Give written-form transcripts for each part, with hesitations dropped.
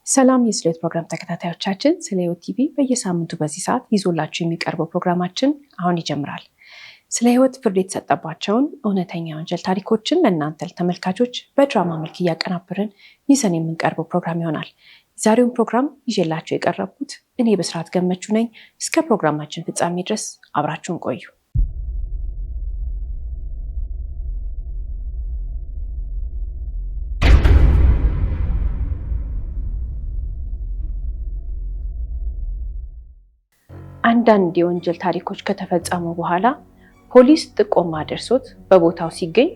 ሰላም የስሌት ፕሮግራም ተከታታዮቻችን፣ ስለ ህይወት ቲቪ በየሳምንቱ በዚህ ሰዓት ይዞላችሁ የሚቀርበው ፕሮግራማችን አሁን ይጀምራል። ስለ ህይወት ፍርድ የተሰጠባቸውን እውነተኛ ወንጀል ታሪኮችን ለእናንተ ተመልካቾች በድራማ መልክ እያቀናበርን ይዘን የምንቀርበው ፕሮግራም ይሆናል። ዛሬውን ፕሮግራም ይዤላችሁ የቀረብኩት እኔ በስርዓት ገመቹ ነኝ። እስከ ፕሮግራማችን ፍጻሜ ድረስ አብራችሁን ቆዩ። አንዳንድ የወንጀል ታሪኮች ከተፈጸሙ በኋላ ፖሊስ ጥቆማ ደርሶት በቦታው ሲገኝ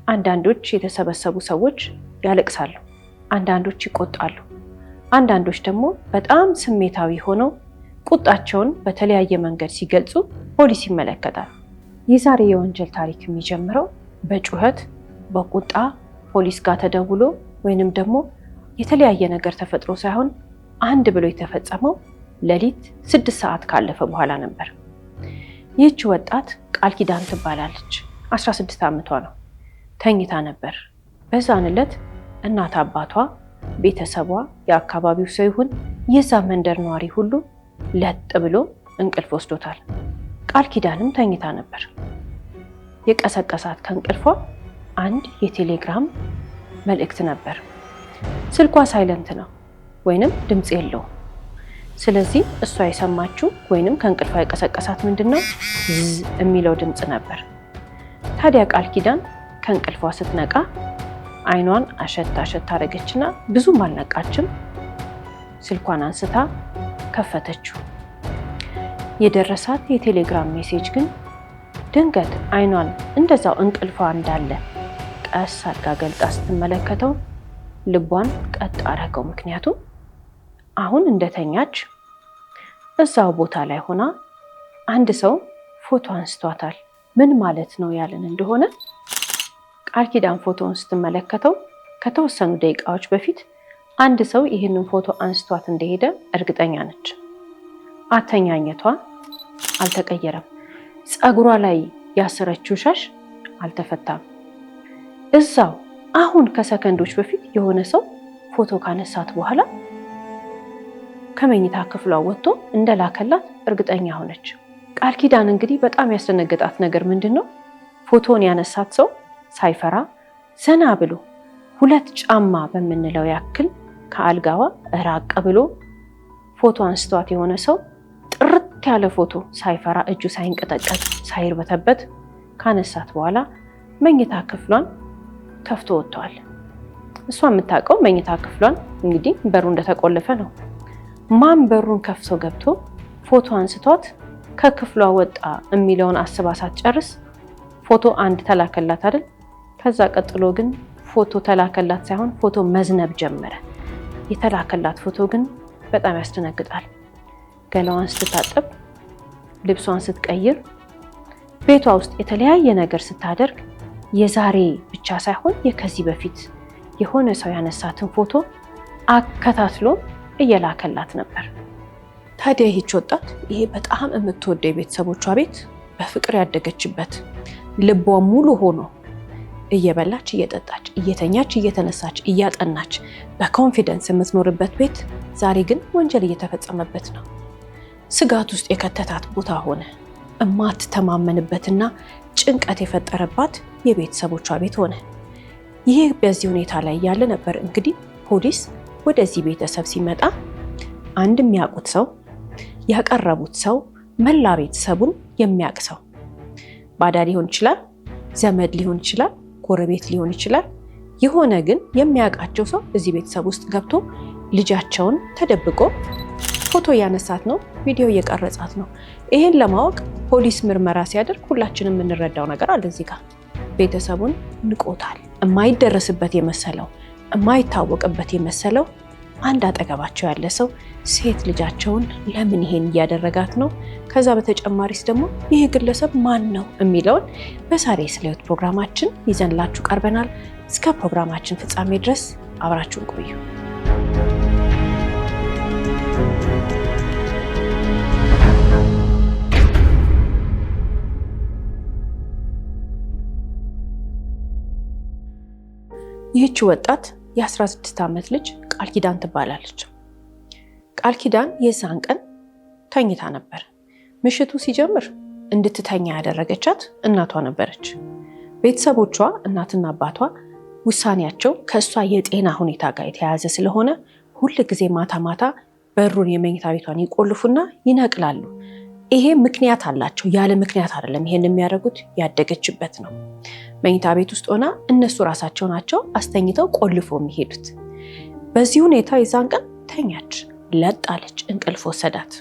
አንዳንዶች የተሰበሰቡ ሰዎች ያለቅሳሉ፣ አንዳንዶች ይቆጣሉ፣ አንዳንዶች ደግሞ በጣም ስሜታዊ ሆነው ቁጣቸውን በተለያየ መንገድ ሲገልጹ ፖሊስ ይመለከታል። የዛሬ የወንጀል ታሪክ የሚጀምረው በጩኸት በቁጣ ፖሊስ ጋር ተደውሎ ወይንም ደግሞ የተለያየ ነገር ተፈጥሮ ሳይሆን አንድ ብሎ የተፈጸመው ሌሊት 6 ሰዓት ካለፈ በኋላ ነበር። ይህች ወጣት ቃል ኪዳን ትባላለች። 16 ዓመቷ ነው። ተኝታ ነበር። በዛን ዕለት እናት አባቷ፣ ቤተሰቧ፣ የአካባቢው ሰው ይሁን የዛ መንደር ነዋሪ ሁሉ ለጥ ብሎ እንቅልፍ ወስዶታል። ቃል ኪዳንም ተኝታ ነበር። የቀሰቀሳት ከእንቅልፏ አንድ የቴሌግራም መልእክት ነበር። ስልኳ ሳይለንት ነው ወይንም ድምፅ የለውም። ስለዚህ እሷ የሰማችው ወይንም ከእንቅልፏ የቀሰቀሳት ምንድነው? ዝ የሚለው ድምፅ ነበር። ታዲያ ቃል ኪዳን ከእንቅልፏ ስትነቃ አይኗን አሸት አረገችና ብዙም አልነቃችም። ስልኳን አንስታ ከፈተችው። የደረሳት የቴሌግራም ሜሴጅ ግን ድንገት አይኗን እንደዛው እንቅልፏ እንዳለ ቀስ አድርጋ ገልጣ ስትመለከተው ልቧን ቀጥ አረገው። ምክንያቱም አሁን እንደተኛች እዛው ቦታ ላይ ሆና አንድ ሰው ፎቶ አንስቷታል። ምን ማለት ነው ያለን እንደሆነ ቃል ኪዳን ፎቶውን ስትመለከተው ከተወሰኑ ደቂቃዎች በፊት አንድ ሰው ይህንን ፎቶ አንስቷት እንደሄደ እርግጠኛ ነች። አተኛኘቷ አልተቀየረም። ፀጉሯ ላይ ያሰረችው ሻሽ አልተፈታም። እዛው አሁን ከሰከንዶች በፊት የሆነ ሰው ፎቶ ካነሳት በኋላ ከመኝታ ክፍሏ ወጥቶ እንደላከላት እርግጠኛ ሆነች። ቃል ኪዳን እንግዲህ በጣም ያስደነገጣት ነገር ምንድነው? ፎቶን ያነሳት ሰው ሳይፈራ ዘና ብሎ 2 ጫማ በምንለው ያክል ከአልጋዋ ራቅ ብሎ ፎቶ አንስቷት የሆነ ሰው ጥርት ያለ ፎቶ ሳይፈራ እጁ ሳይንቀጠቀጥ ሳይርበተበት ካነሳት በኋላ መኝታ ክፍሏን ከፍቶ ወጥቷል። እሷ የምታውቀው መኝታ ክፍሏን እንግዲህ በሩ እንደተቆለፈ ነው። ማን በሩን ከፍቶ ገብቶ ፎቶ አንስቷት ከክፍሏ ወጣ የሚለውን አስባ ሳትጨርስ ፎቶ 1 ተላከላት አይደል? ከዛ ቀጥሎ ግን ፎቶ ተላከላት ሳይሆን ፎቶ መዝነብ ጀመረ። የተላከላት ፎቶ ግን በጣም ያስደነግጣል። ገላዋን ስትታጠብ፣ ልብሷን ስትቀይር፣ ቤቷ ውስጥ የተለያየ ነገር ስታደርግ የዛሬ ብቻ ሳይሆን የከዚህ በፊት የሆነ ሰው ያነሳትን ፎቶ አከታትሎ እየላከላት ነበር። ታዲያ ይህች ወጣት ይሄ በጣም የምትወደው የቤተሰቦቿ ቤት በፍቅር ያደገችበት ልቧ ሙሉ ሆኖ እየበላች እየጠጣች እየተኛች እየተነሳች እያጠናች በኮንፊደንስ የምትኖርበት ቤት ዛሬ ግን ወንጀል እየተፈጸመበት ነው። ስጋት ውስጥ የከተታት ቦታ ሆነ። እማትተማመንበትና ጭንቀት የፈጠረባት የቤተሰቦቿ ቤት ሆነ። ይሄ በዚህ ሁኔታ ላይ ያለ ነበር እንግዲህ ፖሊስ ወደዚህ ቤተሰብ ሲመጣ አንድ የሚያውቁት ሰው ያቀረቡት ሰው መላ ቤተሰቡን የሚያውቅ ሰው ባዳ ሊሆን ይችላል፣ ዘመድ ሊሆን ይችላል፣ ጎረቤት ሊሆን ይችላል። የሆነ ግን የሚያውቃቸው ሰው እዚህ ቤተሰብ ውስጥ ገብቶ ልጃቸውን ተደብቆ ፎቶ እያነሳት ነው፣ ቪዲዮ እየቀረጻት ነው። ይሄን ለማወቅ ፖሊስ ምርመራ ሲያደርግ ሁላችንም የምንረዳው ነገር አለ። እዚህ ጋር ቤተሰቡን ንቆታል። የማይደረስበት የመሰለው የማይታወቅበት የመሰለው አንድ አጠገባቸው ያለ ሰው ሴት ልጃቸውን ለምን ይሄን እያደረጋት ነው? ከዛ በተጨማሪስ ደግሞ ይሄ ግለሰብ ማን ነው የሚለውን በዛሬ ስለ ህይወት ፕሮግራማችን ይዘንላችሁ ቀርበናል። እስከ ፕሮግራማችን ፍጻሜ ድረስ አብራችሁን ቆዩ። ይህች ወጣት የ16 ዓመት ልጅ ቃል ኪዳን ትባላለች። ቃል ኪዳን የዛን ቀን ተኝታ ነበር። ምሽቱ ሲጀምር እንድትተኛ ያደረገቻት እናቷ ነበረች። ቤተሰቦቿ እናትና አባቷ ውሳኔያቸው ከእሷ የጤና ሁኔታ ጋር የተያያዘ ስለሆነ ሁል ጊዜ ማታ ማታ በሩን የመኝታ ቤቷን ይቆልፉና ይነቅላሉ። ይሄ ምክንያት አላቸው፣ ያለ ምክንያት አይደለም ይሄን የሚያደርጉት፣ ያደገችበት ነው። መኝታ ቤት ውስጥ ሆና እነሱ ራሳቸው ናቸው አስተኝተው ቆልፎ የሚሄዱት። በዚህ ሁኔታ የዛን ቀን ተኛች፣ ለጥ አለች፣ እንቅልፍ ወሰዳት።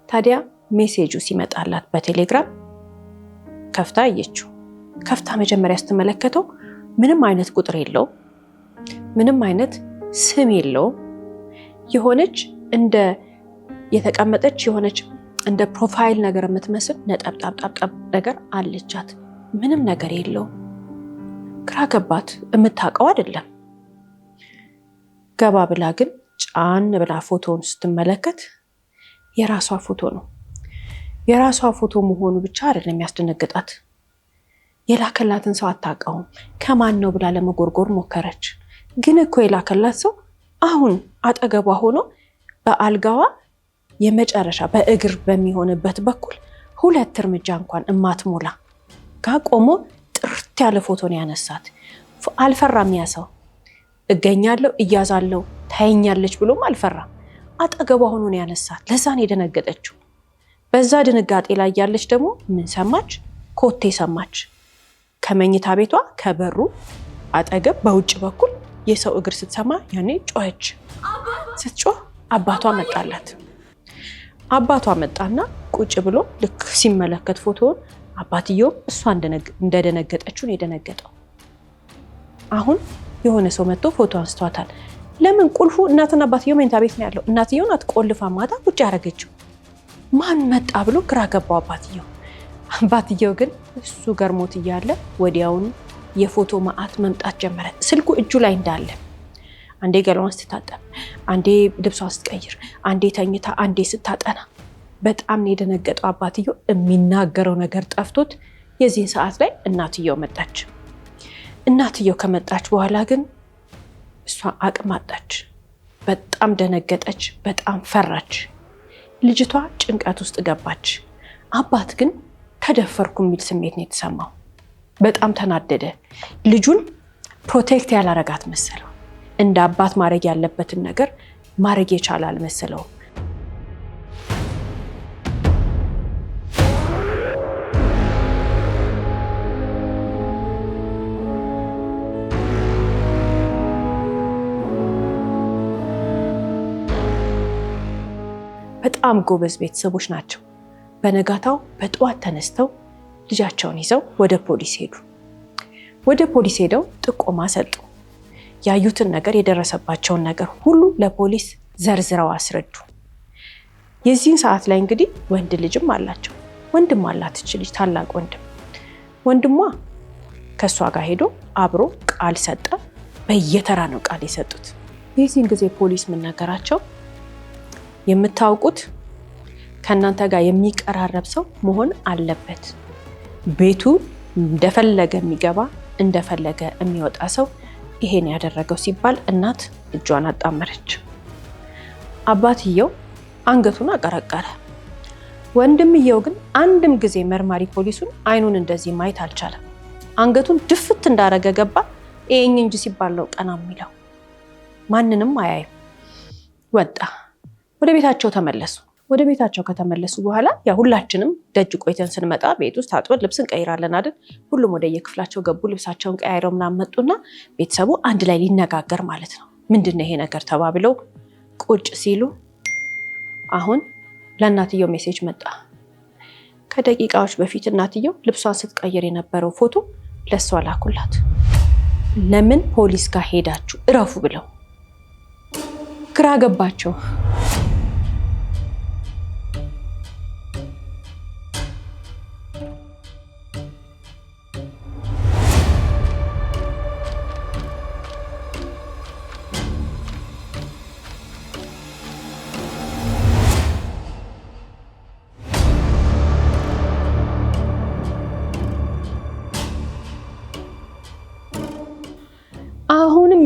ታዲያ ሜሴጁ ሲመጣላት በቴሌግራም ከፍታ አየችው። ከፍታ መጀመሪያ ስትመለከተው ምንም አይነት ቁጥር የለውም፣ ምንም አይነት ስም የለውም። የሆነች እንደ የተቀመጠች የሆነች እንደ ፕሮፋይል ነገር የምትመስል ነጠብጣብ ነገር አለቻት። ምንም ነገር የለውም። ግራ ገባት። የምታውቀው አይደለም። ገባ ብላ ግን ጫን ብላ ፎቶውን ስትመለከት የራሷ ፎቶ ነው። የራሷ ፎቶ መሆኑ ብቻ አይደለም ያስደነገጣት፣ የላከላትን ሰው አታውቀውም። ከማን ነው ብላ ለመጎርጎር ሞከረች። ግን እኮ የላከላት ሰው አሁን አጠገቧ ሆኖ በአልጋዋ የመጨረሻ በእግር በሚሆንበት በኩል 2 እርምጃ እንኳን እማትሞላ ጋ ቆሞ ጥርት ያለ ፎቶ ነው ያነሳት። አልፈራም። ያ ሰው እገኛለሁ እያዛለሁ ታየኛለች ብሎም አልፈራም። አጠገቧ ሆኖ ነው ያነሳት። ለዛ ነው የደነገጠችው። በዛ ድንጋጤ ላይ ያለች ደግሞ ምን ሰማች? ኮቴ ሰማች። ከመኝታ ቤቷ ከበሩ አጠገብ በውጭ በኩል የሰው እግር ስትሰማ ያኔ ጮኸች። ስትጮህ አባቷ መጣላት። አባቷ መጣና ቁጭ ብሎ ልክ ሲመለከት ፎቶውን አባትየው እሷ እንደደነገጠችው የደነገጠው። አሁን የሆነ ሰው መጥቶ ፎቶ አንስቷታል። ለምን? ቁልፉ እናትና አባትየው መኝታ ቤት ነው ያለው። እናትየው ናት ቆልፋ ማታ ቁጭ ያደረገችው። ማን መጣ ብሎ ግራ ገባው አባትየው። አባትየው ግን እሱ ገርሞት እያለ ወዲያውኑ የፎቶ ማአት መምጣት ጀመረ። ስልኩ እጁ ላይ እንዳለ አንዴ ገላዋን ስትታጠብ፣ አንዴ ልብሷን ስትቀይር፣ አንዴ ተኝታ፣ አንዴ ስታጠና በጣም ነው የደነገጠው አባትየው። የሚናገረው ነገር ጠፍቶት የዚህን ሰዓት ላይ እናትየው መጣች። እናትየው ከመጣች በኋላ ግን እሷ አቅም አጣች። በጣም ደነገጠች፣ በጣም ፈራች። ልጅቷ ጭንቀት ውስጥ ገባች። አባት ግን ተደፈርኩ የሚል ስሜት ነው የተሰማው። በጣም ተናደደ። ልጁን ፕሮቴክት ያላረጋት መሰለው። እንደ አባት ማድረግ ያለበትን ነገር ማድረግ የቻለ አልመሰለውም። በጣም ጎበዝ ቤተሰቦች ናቸው። በነጋታው በጠዋት ተነስተው ልጃቸውን ይዘው ወደ ፖሊስ ሄዱ። ወደ ፖሊስ ሄደው ጥቆማ ሰጡ። ያዩትን ነገር፣ የደረሰባቸውን ነገር ሁሉ ለፖሊስ ዘርዝረው አስረዱ። የዚህን ሰዓት ላይ እንግዲህ ወንድ ልጅም አላቸው። ወንድም አላት እች ልጅ፣ ታላቅ ወንድም። ወንድሟ ከእሷ ጋር ሄዶ አብሮ ቃል ሰጠ። በየተራ ነው ቃል የሰጡት። የዚህን ጊዜ ፖሊስ ምን ነገራቸው? የምታውቁት ከእናንተ ጋር የሚቀራረብ ሰው መሆን አለበት። ቤቱ እንደፈለገ የሚገባ እንደፈለገ የሚወጣ ሰው ይሄን ያደረገው ሲባል እናት እጇን አጣመረች። አባትየው አንገቱን አቀረቀረ። ወንድምየው ግን አንድም ጊዜ መርማሪ ፖሊሱን አይኑን እንደዚህ ማየት አልቻለም። አንገቱን ድፍት እንዳረገ ገባ። ይሄኝ እንጂ ሲባል ነው ቀና የሚለው። ማንንም አያይም። ወጣ። ወደ ቤታቸው ተመለሱ። ወደ ቤታቸው ከተመለሱ በኋላ ያ ሁላችንም ደጅ ቆይተን ስንመጣ ቤት ውስጥ ታጥበን ልብስ እንቀይራለን አይደል? ሁሉም ወደ የክፍላቸው ገቡ። ልብሳቸውን ቀያይረው ምናምን መጡና ቤተሰቡ አንድ ላይ ሊነጋገር ማለት ነው። ምንድነው ይሄ ነገር ተባብለው ቁጭ ሲሉ አሁን ለእናትየው ሜሴጅ መጣ። ከደቂቃዎች በፊት እናትየው ልብሷን ስትቀይር የነበረው ፎቶ ለሷ ላኩላት። ለምን ፖሊስ ጋር ሄዳችሁ እረፉ ብለው። ግራ ገባቸው።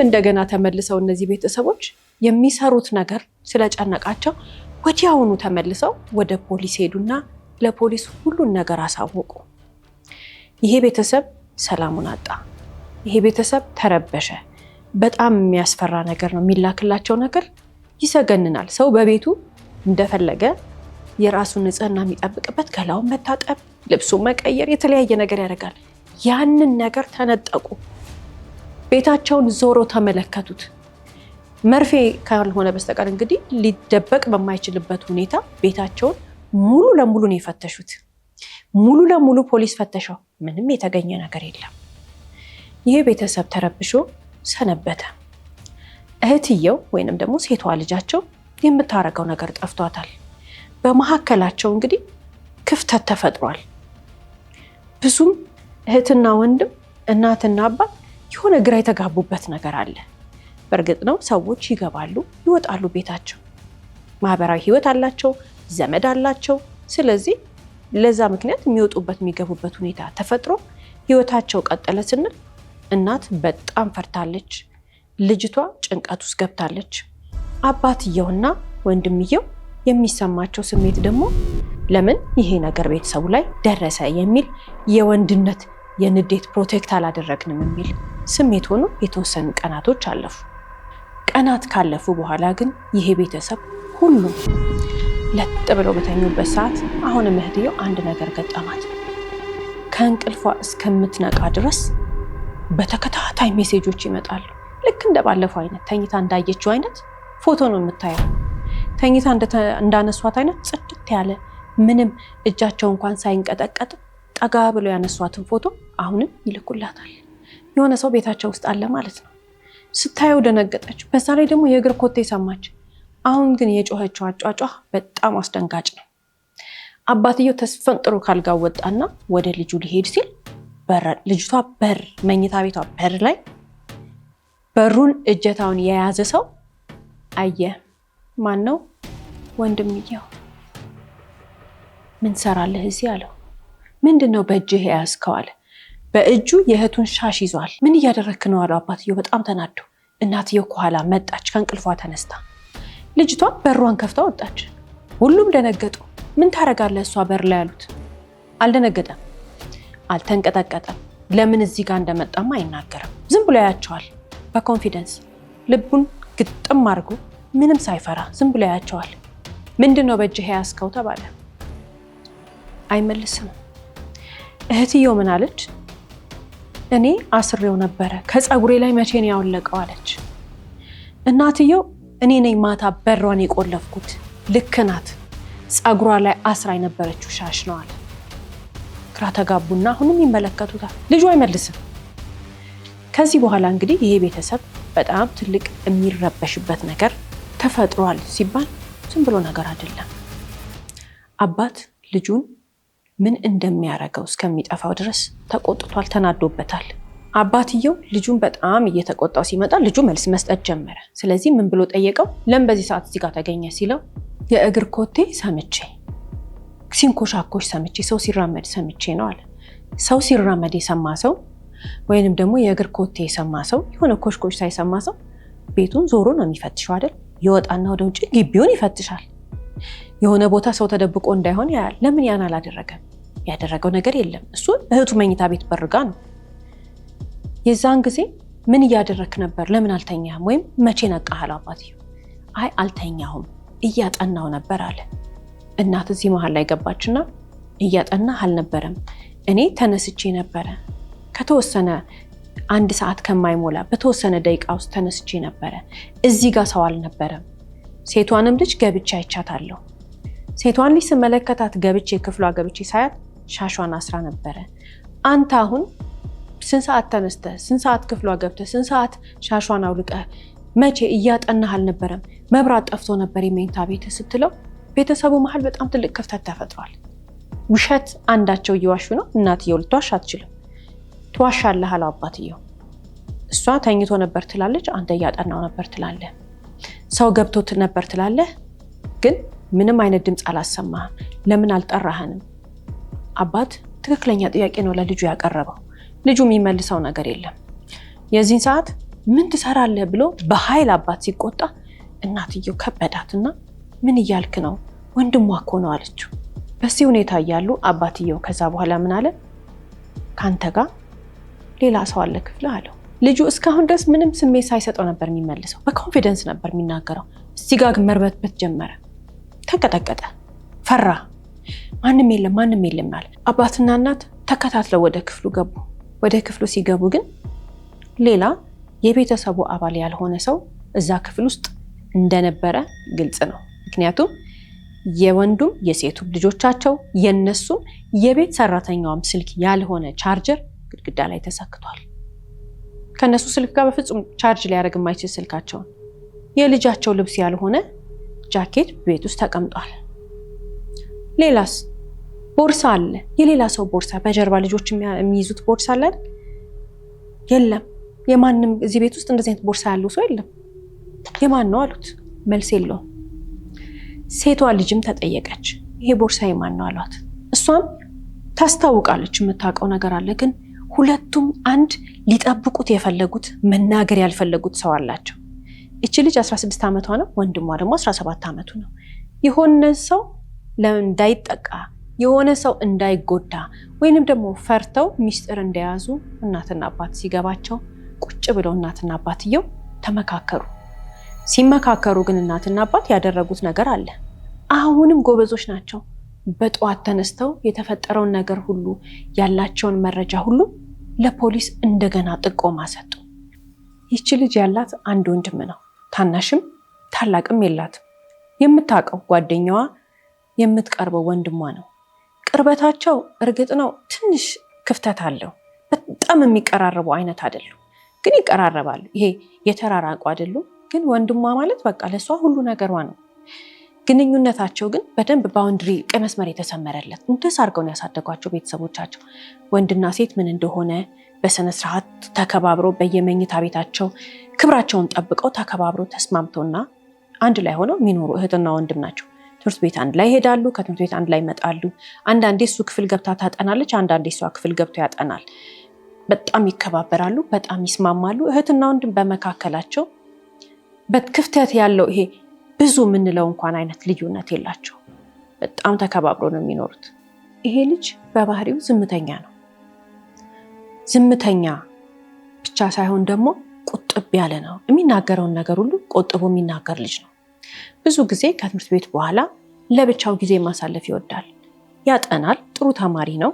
እንደገና ተመልሰው እነዚህ ቤተሰቦች የሚሰሩት ነገር ስለጨነቃቸው ወዲያውኑ ተመልሰው ወደ ፖሊስ ሄዱና ለፖሊስ ሁሉን ነገር አሳወቁ። ይሄ ቤተሰብ ሰላሙን አጣ። ይሄ ቤተሰብ ተረበሸ። በጣም የሚያስፈራ ነገር ነው የሚላክላቸው ነገር፣ ይሰገንናል። ሰው በቤቱ እንደፈለገ የራሱን ንጽህና የሚጠብቅበት ገላውን መታጠብ፣ ልብሱን መቀየር፣ የተለያየ ነገር ያደርጋል። ያንን ነገር ተነጠቁ። ቤታቸውን ዞሮ ተመለከቱት። መርፌ ካልሆነ በስተቀር እንግዲህ ሊደበቅ በማይችልበት ሁኔታ ቤታቸውን ሙሉ ለሙሉ ነው የፈተሹት። ሙሉ ለሙሉ ፖሊስ ፈተሸው። ምንም የተገኘ ነገር የለም። ይሄ ቤተሰብ ተረብሾ ሰነበተ። እህትየው ወይንም ደግሞ ሴቷ ልጃቸው የምታረገው ነገር ጠፍቷታል። በመካከላቸው እንግዲህ ክፍተት ተፈጥሯል። ብዙም እህትና ወንድም፣ እናትና አባት የሆነ ግራ የተጋቡበት ነገር አለ። በእርግጥ ነው ሰዎች ይገባሉ ይወጣሉ፣ ቤታቸው ማህበራዊ ህይወት አላቸው፣ ዘመድ አላቸው። ስለዚህ ለዛ ምክንያት የሚወጡበት የሚገቡበት ሁኔታ ተፈጥሮ ህይወታቸው ቀጠለ ስንል እናት በጣም ፈርታለች። ልጅቷ ጭንቀት ውስጥ ገብታለች። አባትየውና ወንድምየው የሚሰማቸው ስሜት ደግሞ ለምን ይሄ ነገር ቤተሰቡ ላይ ደረሰ የሚል የወንድነት የንዴት ፕሮቴክት አላደረግንም የሚል ስሜት ሆኖ የተወሰኑ ቀናቶች አለፉ። ቀናት ካለፉ በኋላ ግን ይሄ ቤተሰብ ሁሉም ለጥ ብለው በተኙበት ሰዓት አሁንም እህትየው አንድ ነገር ገጠማት። ከእንቅልፏ እስከምትነቃ ድረስ በተከታታይ ሜሴጆች ይመጣሉ። ልክ እንደ ባለፈው አይነት ተኝታ እንዳየችው አይነት ፎቶ ነው የምታየው። ተኝታ እንዳነሷት አይነት ጽድት ያለ ምንም እጃቸው እንኳን ሳይንቀጠቀጥ ጠጋ ብለው ያነሷትን ፎቶ አሁንም ይልኩላታል። የሆነ ሰው ቤታቸው ውስጥ አለ ማለት ነው። ስታየው ደነገጠች። በዛ ላይ ደግሞ የእግር ኮቴ ሰማች። አሁን ግን የጮኸችው አጫጫህ በጣም አስደንጋጭ ነው። አባትየው ተስፈንጥሮ ካልጋው ወጣና ወደ ልጁ ሊሄድ ሲል ልጅቷ መኝታ ቤቷ በር ላይ በሩን እጀታውን የያዘ ሰው አየ። ማን ነው? ወንድምየው። ምን ሰራለህ እዚህ አለው። ምንድነው በእጅህ የያዝከው አለ። በእጁ የእህቱን ሻሽ ይዟል። ምን እያደረክ ነው አለው አባትየው በጣም ተናዶ። እናትየው ከኋላ መጣች ከእንቅልፏ ተነስታ። ልጅቷ በሯን ከፍታ ወጣች። ሁሉም ደነገጡ። ምን ታረጋለህ እሷ በር ላይ አሉት። አልደነገጠም፣ አልተንቀጠቀጠም። ለምን እዚህ ጋር እንደመጣማ አይናገርም። ዝም ብሎ ያያቸዋል በኮንፊደንስ ልቡን ግጥም አድርጎ ምንም ሳይፈራ ዝም ብሎ ያያቸዋል። ምንድነው በእጅህ የያዝከው ተባለ። አይመልስም። እህትየው ምን አለች? እኔ አስሬው ነበረ፣ ከፀጉሬ ላይ መቼ ነው ያወለቀው አለች። እናትየው እኔ ነኝ ማታ በሯን የቆለፍኩት። ልክ ናት፣ ፀጉሯ ላይ አስራ የነበረችው ሻሽ ነው አለ። ግራ ተጋቡና አሁንም ይመለከቱታል። ልጁ አይመልስም። ከዚህ በኋላ እንግዲህ ይሄ ቤተሰብ በጣም ትልቅ የሚረበሽበት ነገር ተፈጥሯል ሲባል ዝም ብሎ ነገር አይደለም። አባት ልጁን ምን እንደሚያረገው እስከሚጠፋው ድረስ ተቆጥቷል፣ ተናዶበታል። አባትየው ልጁን በጣም እየተቆጣው ሲመጣ ልጁ መልስ መስጠት ጀመረ። ስለዚህ ምን ብሎ ጠየቀው? ለምን በዚህ ሰዓት እዚህ ጋር ተገኘ ሲለው የእግር ኮቴ ሰምቼ ሲንኮሻኮሽ ሰምቼ ሰው ሲራመድ ሰምቼ ነው አለ። ሰው ሲራመድ የሰማ ሰው ወይንም ደግሞ የእግር ኮቴ የሰማ ሰው የሆነ ኮሽኮሽ ሳይሰማ ሰው ቤቱን ዞሮ ነው የሚፈትሸው አይደል? ይወጣና ወደ ውጭ ግቢውን ይፈትሻል። የሆነ ቦታ ሰው ተደብቆ እንዳይሆን ያያል። ለምን ያን አላደረገም? ያደረገው ነገር የለም። እሱ እህቱ መኝታ ቤት በርጋ ነው። የዛን ጊዜ ምን እያደረክ ነበር? ለምን አልተኛህም? ወይም መቼ ነቃህ? አባትየው አይ አልተኛሁም እያጠናው ነበር አለ። እናት እዚህ መሀል ላይ ገባችና እያጠናህ አልነበረም፣ እኔ ተነስቼ ነበረ ከተወሰነ አንድ ሰዓት ከማይሞላ በተወሰነ ደቂቃ ውስጥ ተነስቼ ነበረ። እዚህ ጋር ሰው አልነበረም። ሴቷንም ልጅ ገብቼ አይቻታለሁ። ሴቷን ልጅ ስመለከታት ገብቼ ክፍሏ ገብቼ ሳያት ሻሿን አስራ ነበረ። አንተ አሁን ስንት ሰዓት ተነስተህ ስንት ሰዓት ክፍሏ ገብተህ ስንት ሰዓት ሻሿን አውልቀህ መቼ እያጠናህ አልነበረም? መብራት ጠፍቶ ነበር የመኝታ ቤት ስትለው ቤተሰቡ መሀል በጣም ትልቅ ክፍተት ተፈጥሯል። ውሸት አንዳቸው እየዋሹ ነው። እናትየው ልትዋሽ አትችልም። ትዋሻለህ አለው አባትየው። እሷ ተኝቶ ነበር ትላለች፣ አንተ እያጠናው ነበር ትላለህ። ሰው ገብቶት ነበር ትላለህ፣ ግን ምንም አይነት ድምፅ አላሰማህም። ለምን አልጠራህንም? አባት ትክክለኛ ጥያቄ ነው ለልጁ ያቀረበው። ልጁ የሚመልሰው ነገር የለም። የዚህን ሰዓት ምን ትሰራለህ ብሎ በኃይል አባት ሲቆጣ እናትየው ከበዳትና ምን እያልክ ነው? ወንድሟ እኮ ነው አለችው። በዚህ ሁኔታ እያሉ አባትየው ከዛ በኋላ ምን አለ? ካንተ ጋር ሌላ ሰው አለ ክፍል አለው። ልጁ እስካሁን ድረስ ምንም ስሜት ሳይሰጠው ነበር የሚመልሰው። በኮንፊደንስ ነበር የሚናገረው። እዚህ ጋር ግን መርበትበት ጀመረ። ተንቀጠቀጠ፣ ፈራ። ማንም የለም አለ። አባትና እናት ተከታትለው ወደ ክፍሉ ገቡ። ወደ ክፍሉ ሲገቡ ግን ሌላ የቤተሰቡ አባል ያልሆነ ሰው እዛ ክፍል ውስጥ እንደነበረ ግልጽ ነው። ምክንያቱም የወንዱም የሴቱም ልጆቻቸው የነሱም የቤት ሰራተኛውም ስልክ ያልሆነ ቻርጀር ግድግዳ ላይ ተሰክቷል። ከነሱ ስልክ ጋር በፍጹም ቻርጅ ሊያደርግ የማይችል ስልካቸውን የልጃቸው ልብስ ያልሆነ ጃኬት ቤት ውስጥ ተቀምጧል። ሌላስ ቦርሳ አለ። የሌላ ሰው ቦርሳ፣ በጀርባ ልጆች የሚይዙት ቦርሳ አለ አይደል? የለም። የማንም እዚህ ቤት ውስጥ እንደዚህ አይነት ቦርሳ ያለው ሰው የለም። የማን ነው አሉት። መልስ የለውም። ሴቷ ልጅም ተጠየቀች። ይሄ ቦርሳ የማን ነው አሏት። እሷም ታስታውቃለች፣ የምታውቀው ነገር አለ። ግን ሁለቱም አንድ ሊጠብቁት የፈለጉት መናገር ያልፈለጉት ሰው አላቸው። እቺ ልጅ 16 ዓመቷ ነው፣ ወንድሟ ደግሞ 17 ዓመቱ ነው። የሆነ ሰው እንዳይጠቃ የሆነ ሰው እንዳይጎዳ ወይንም ደግሞ ፈርተው ሚስጥር እንደያዙ እናትና አባት ሲገባቸው ቁጭ ብለው እናትና አባትየው ተመካከሩ። ሲመካከሩ ግን እናትና አባት ያደረጉት ነገር አለ። አሁንም ጎበዞች ናቸው። በጠዋት ተነስተው የተፈጠረውን ነገር ሁሉ ያላቸውን መረጃ ሁሉ ለፖሊስ እንደገና ጥቆማ ሰጡ። ይቺ ልጅ ያላት አንድ ወንድም ነው። ታናሽም ታላቅም የላትም። የምታውቀው ጓደኛዋ የምትቀርበው ወንድሟ ነው። ቅርበታቸው እርግጥ ነው ትንሽ ክፍተት አለው። በጣም የሚቀራረቡ አይነት አይደሉም፣ ግን ይቀራረባሉ። ይሄ የተራራቁ አይደሉም፣ ግን ወንድሟ ማለት በቃ ለሷ ሁሉ ነገሯ ነው። ግንኙነታቸው ግን በደንብ ባውንድሪ ቀይ መስመር የተሰመረለት እንደዛ አድርገው ነው ያሳደጓቸው ቤተሰቦቻቸው። ወንድና ሴት ምን እንደሆነ በስነ ስርዓት ተከባብረው በየመኝታ ቤታቸው ክብራቸውን ጠብቀው ተከባብረው ተስማምተውና አንድ ላይ ሆነው የሚኖሩ እህትና ወንድም ናቸው። ትምህርት ቤት አንድ ላይ ይሄዳሉ፣ ከትምህርት ቤት አንድ ላይ ይመጣሉ። አንዳንዴ እሱ ክፍል ገብታ ታጠናለች፣ አንዳንዴ እሷ ክፍል ገብቶ ያጠናል። በጣም ይከባበራሉ፣ በጣም ይስማማሉ። እህትና ወንድም በመካከላቸው በክፍተት ያለው ይሄ ብዙ የምንለው እንኳን አይነት ልዩነት የላቸው። በጣም ተከባብሮ ነው የሚኖሩት። ይሄ ልጅ በባህሪው ዝምተኛ ነው። ዝምተኛ ብቻ ሳይሆን ደግሞ ቁጥብ ያለ ነው። የሚናገረውን ነገር ሁሉ ቆጥቦ የሚናገር ልጅ ነው። ብዙ ጊዜ ከትምህርት ቤት በኋላ ለብቻው ጊዜ ማሳለፍ ይወዳል። ያጠናል። ጥሩ ተማሪ ነው።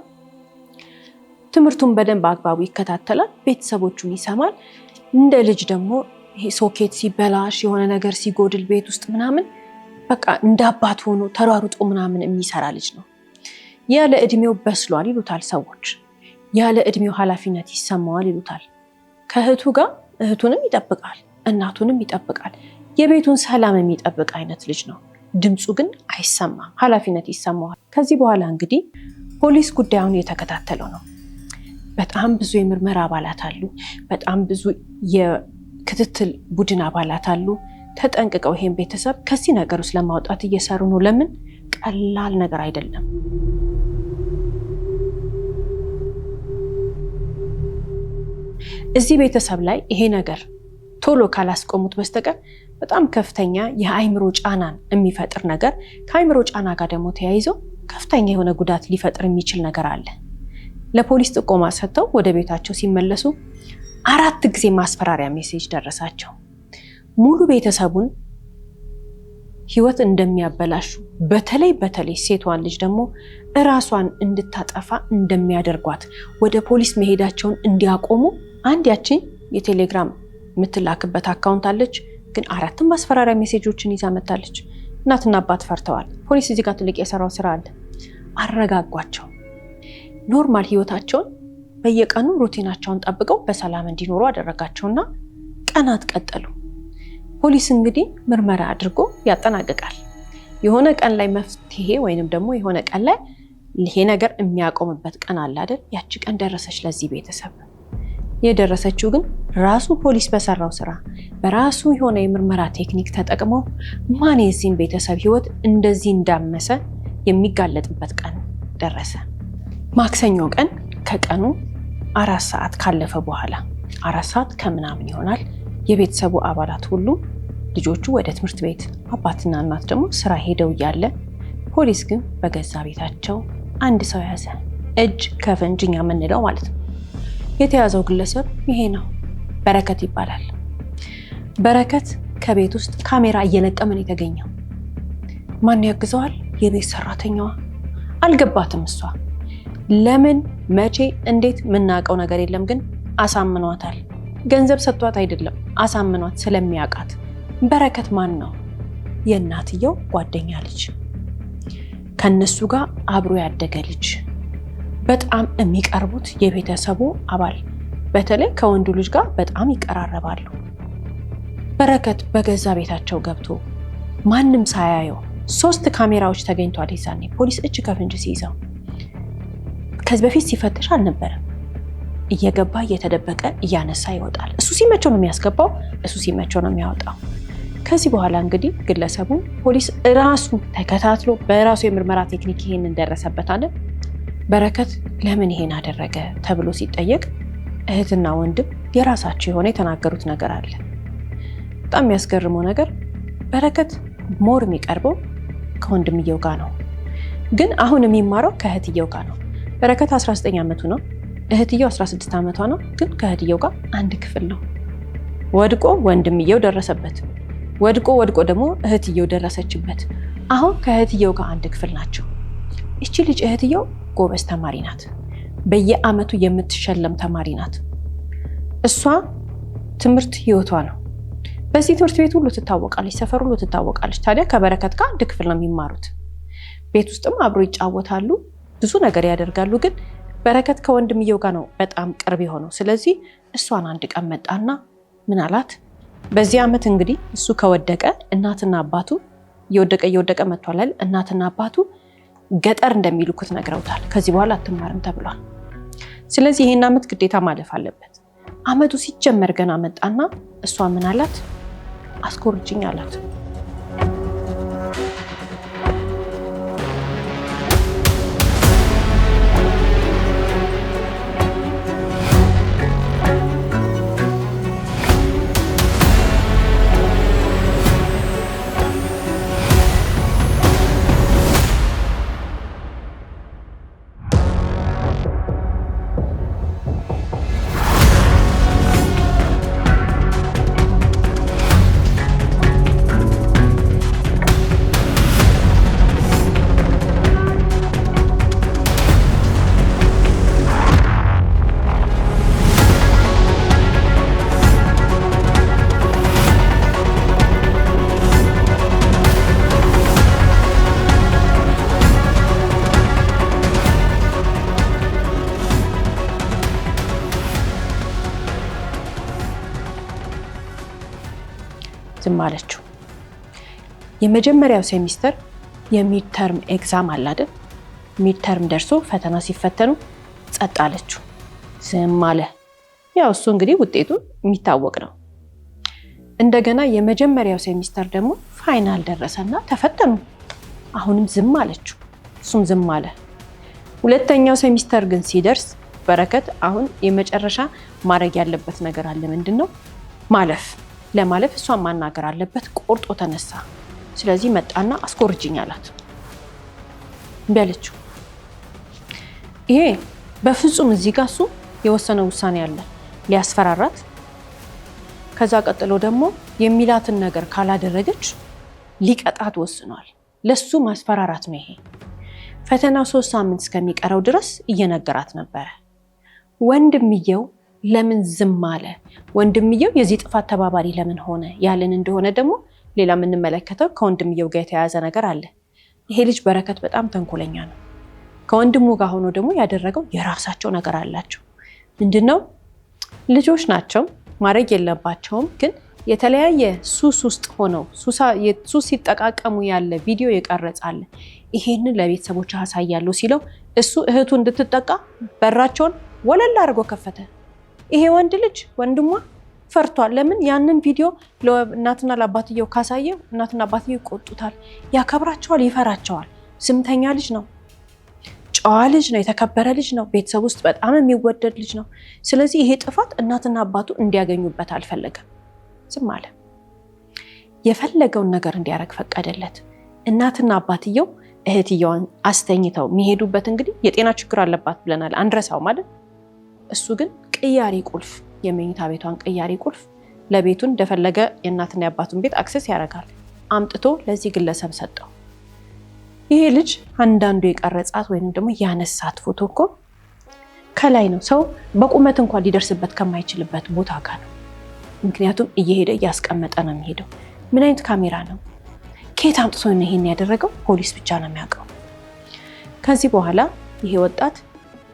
ትምህርቱን በደንብ አግባቡ ይከታተላል። ቤተሰቦቹን ይሰማል። እንደ ልጅ ደግሞ ይሄ ሶኬት ሲበላሽ የሆነ ነገር ሲጎድል ቤት ውስጥ ምናምን በቃ እንደ አባት ሆኖ ተሯሩጦ ምናምን የሚሰራ ልጅ ነው። ያለ እድሜው በስሏል ይሉታል ሰዎች። ያለ እድሜው ኃላፊነት ይሰማዋል ይሉታል። ከእህቱ ጋር እህቱንም ይጠብቃል፣ እናቱንም ይጠብቃል። የቤቱን ሰላም የሚጠብቅ አይነት ልጅ ነው። ድምፁ ግን አይሰማም፣ ኃላፊነት ይሰማዋል። ከዚህ በኋላ እንግዲህ ፖሊስ ጉዳዩን እየተከታተለው ነው። በጣም ብዙ የምርመራ አባላት አሉ። በጣም ብዙ የክትትል ቡድን አባላት አሉ። ተጠንቅቀው ይሄን ቤተሰብ ከዚህ ነገር ውስጥ ለማውጣት እየሰሩ ነው። ለምን? ቀላል ነገር አይደለም። እዚህ ቤተሰብ ላይ ይሄ ነገር ቶሎ ካላስቆሙት በስተቀር በጣም ከፍተኛ የአእምሮ ጫናን የሚፈጥር ነገር፣ ከአእምሮ ጫና ጋር ደግሞ ተያይዞ ከፍተኛ የሆነ ጉዳት ሊፈጥር የሚችል ነገር አለ። ለፖሊስ ጥቆማ ሰጥተው ወደ ቤታቸው ሲመለሱ 4 ጊዜ ማስፈራሪያ ሜሴጅ ደረሳቸው። ሙሉ ቤተሰቡን ህይወት እንደሚያበላሹ፣ በተለይ ሴቷን ልጅ ደግሞ እራሷን እንድታጠፋ እንደሚያደርጓት፣ ወደ ፖሊስ መሄዳቸውን እንዲያቆሙ አንድ ያችን የቴሌግራም የምትላክበት አካውንት አለች። ግን 4 ማስፈራሪያ ሜሴጆችን ይዛ መታለች። እናትና አባት ፈርተዋል። ፖሊስ እዚህ ጋር ትልቅ የሰራው ስራ አለ። አረጋጓቸው። ኖርማል ህይወታቸውን በየቀኑ ሩቲናቸውን ጠብቀው በሰላም እንዲኖሩ አደረጋቸውና ቀናት ቀጠሉ። ፖሊስ እንግዲህ ምርመራ አድርጎ ያጠናቅቃል። የሆነ ቀን ላይ መፍትሄ ወይንም ደግሞ የሆነ ቀን ላይ ይሄ ነገር የሚያቆምበት ቀን አለ አይደል? ያቺ ቀን ደረሰች ለዚህ ቤተሰብ። የደረሰችው ግን ራሱ ፖሊስ በሰራው ስራ በራሱ የሆነ የምርመራ ቴክኒክ ተጠቅሞ ማን የዚህን ቤተሰብ ህይወት እንደዚህ እንዳመሰ የሚጋለጥበት ቀን ደረሰ። ማክሰኞ ቀን ከቀኑ 4 ሰዓት ካለፈ በኋላ 4 ሰዓት ከምናምን ይሆናል የቤተሰቡ አባላት ሁሉ ልጆቹ ወደ ትምህርት ቤት፣ አባትና እናት ደግሞ ስራ ሄደው እያለ ፖሊስ ግን በገዛ ቤታቸው አንድ ሰው ያዘ። እጅ ከፍንጅ የምንለው ማለት ነው። የተያዘው ግለሰብ ይሄ ነው፣ በረከት ይባላል። በረከት ከቤት ውስጥ ካሜራ እየለቀመን የተገኘው። ማን ያግዘዋል? የቤት ሰራተኛዋ። አልገባትም እሷ ለምን፣ መቼ፣ እንዴት የምናውቀው ነገር የለም። ግን አሳምኗታል። ገንዘብ ሰጥቷት አይደለም፣ አሳምኗት ስለሚያውቃት። በረከት ማን ነው? የእናትየው ጓደኛ ልጅ፣ ከነሱ ጋር አብሮ ያደገ ልጅ፣ በጣም የሚቀርቡት የቤተሰቡ አባል፣ በተለይ ከወንዱ ልጅ ጋር በጣም ይቀራረባሉ። በረከት በገዛ ቤታቸው ገብቶ ማንም ሳያየው 3 ካሜራዎች ተገኝቷል። ይዛኔ ፖሊስ እጅ ከፍንጅ ሲይዘው ከዚህ በፊት ሲፈተሽ አልነበረም። እየገባ እየተደበቀ እያነሳ ይወጣል። እሱ ሲመቸው ነው የሚያስገባው፣ እሱ ሲመቸው ነው የሚያወጣው። ከዚህ በኋላ እንግዲህ ግለሰቡ ፖሊስ ራሱ ተከታትሎ በራሱ የምርመራ ቴክኒክ ይሄንን ደረሰበት አለ። በረከት ለምን ይሄን አደረገ ተብሎ ሲጠየቅ እህትና ወንድም የራሳቸው የሆነ የተናገሩት ነገር አለ። በጣም የሚያስገርመው ነገር በረከት ሞር የሚቀርበው ከወንድምየው ጋር ነው፣ ግን አሁን የሚማረው ከእህትየው ጋር ነው። በረከት 19 ዓመቱ ነው፣ እህትየው 16 ዓመቷ ነው። ግን ከእህትየው ጋር አንድ ክፍል ነው። ወድቆ ወንድምየው ደረሰበት፣ ወድቆ ደግሞ እህትየው ደረሰችበት። አሁን ከእህትየው ጋር አንድ ክፍል ናቸው። እቺ ልጅ እህትየው ጎበዝ ተማሪ ናት፣ በየአመቱ የምትሸለም ተማሪ ናት። እሷ ትምህርት ህይወቷ ነው። በዚህ ትምህርት ቤት ሁሉ ትታወቃለች፣ ሰፈር ሁሉ ትታወቃለች። ታዲያ ከበረከት ጋር አንድ ክፍል ነው የሚማሩት። ቤት ውስጥም አብሮ ይጫወታሉ፣ ብዙ ነገር ያደርጋሉ። ግን በረከት ከወንድምየው ጋር ነው በጣም ቅርብ የሆነው። ስለዚህ እሷን አንድ ቀን መጣና ምን አላት? በዚህ አመት እንግዲህ እሱ ከወደቀ እናትና አባቱ እየወደቀ መጥቷል። እናትና አባቱ ገጠር እንደሚልኩት ነግረውታል። ከዚህ በኋላ አትማርም ተብሏል። ስለዚህ ይሄን አመት ግዴታ ማለፍ አለበት። አመቱ ሲጀመር ገና መጣና እሷ ምን አላት? አስኮርጅኝ አላት። ዝም አለችው። የመጀመሪያው ሴሚስተር የሚድተርም ኤግዛም አለ አይደል? ሚድተርም ደርሶ ፈተና ሲፈተኑ ጸጥ አለችው፣ ዝም አለ። ያው እሱ እንግዲህ ውጤቱ የሚታወቅ ነው። እንደገና የመጀመሪያው ሴሚስተር ደግሞ ፋይናል ደረሰና ተፈተኑ። አሁንም ዝም አለችው፣ እሱም ዝም አለ። ሁለተኛው ሴሚስተር ግን ሲደርስ በረከት አሁን የመጨረሻ ማድረግ ያለበት ነገር አለ። ምንድነው? ማለፍ። ለማለፍ እሷን ማናገር አለበት። ቆርጦ ተነሳ። ስለዚህ መጣና አስኮርጅኝ አላት። እምቢ አለችው። ይሄ በፍጹም እዚህ ጋር እሱ የወሰነው ውሳኔ አለ፣ ሊያስፈራራት። ከዛ ቀጥሎ ደግሞ የሚላትን ነገር ካላደረገች ሊቀጣት ወስኗል። ለሱ ማስፈራራት ነው ይሄ። ፈተናው 3 ሳምንት እስከሚቀረው ድረስ እየነገራት ነበረ። ወንድምየው ለምን ዝም አለ? ወንድምየው የዚህ ጥፋት ተባባሪ ለምን ሆነ ያለን እንደሆነ ደግሞ ሌላ የምንመለከተው ከወንድምየው ጋር የተያያዘ ነገር አለ። ይሄ ልጅ በረከት በጣም ተንኮለኛ ነው። ከወንድሙ ጋር ሆኖ ደግሞ ያደረገው የራሳቸው ነገር አላቸው። ምንድነው? ልጆች ናቸው፣ ማድረግ የለባቸውም። ግን የተለያየ ሱስ ውስጥ ሆነው ሱስ ሲጠቃቀሙ ያለ ቪዲዮ የቀረጻለ። ይሄንን ለቤተሰቦች አሳያለሁ ሲለው እሱ እህቱ እንድትጠቃ በራቸውን ወለል አድርጎ ከፈተ። ይሄ ወንድ ልጅ ወንድሟ ፈርቷል። ለምን? ያንን ቪዲዮ ለእናትና ለአባትየው ካሳየ እናትና አባትየው ይቆጡታል፣ ያከብራቸዋል፣ ይፈራቸዋል። ስምተኛ ልጅ ነው፣ ጨዋ ልጅ ነው፣ የተከበረ ልጅ ነው፣ ቤተሰብ ውስጥ በጣም የሚወደድ ልጅ ነው። ስለዚህ ይሄ ጥፋት እናትና አባቱ እንዲያገኙበት አልፈለገም። ዝም አለ። የፈለገውን ነገር እንዲያደርግ ፈቀደለት። እናትና አባትየው እህትየዋን አስተኝተው የሚሄዱበት እንግዲህ የጤና ችግር አለባት ብለናል፣ አንረሳው ማለት። እሱ ግን ቅያሪ ቁልፍ፣ የመኝታ ቤቷን ቅያሪ ቁልፍ ለቤቱን እንደፈለገ የእናትና የአባቱን ቤት አክሰስ ያደርጋል። አምጥቶ ለዚህ ግለሰብ ሰጠው። ይሄ ልጅ አንዳንዱ የቀረጻት ወይም ደግሞ ያነሳት ፎቶ እኮ ከላይ ነው። ሰው በቁመት እንኳን ሊደርስበት ከማይችልበት ቦታ ጋር ነው። ምክንያቱም እየሄደ እያስቀመጠ ነው የሚሄደው። ምን አይነት ካሜራ ነው? ከየት አምጥቶ ነው ይሄን ያደረገው? ፖሊስ ብቻ ነው የሚያውቀው። ከዚህ በኋላ ይሄ ወጣት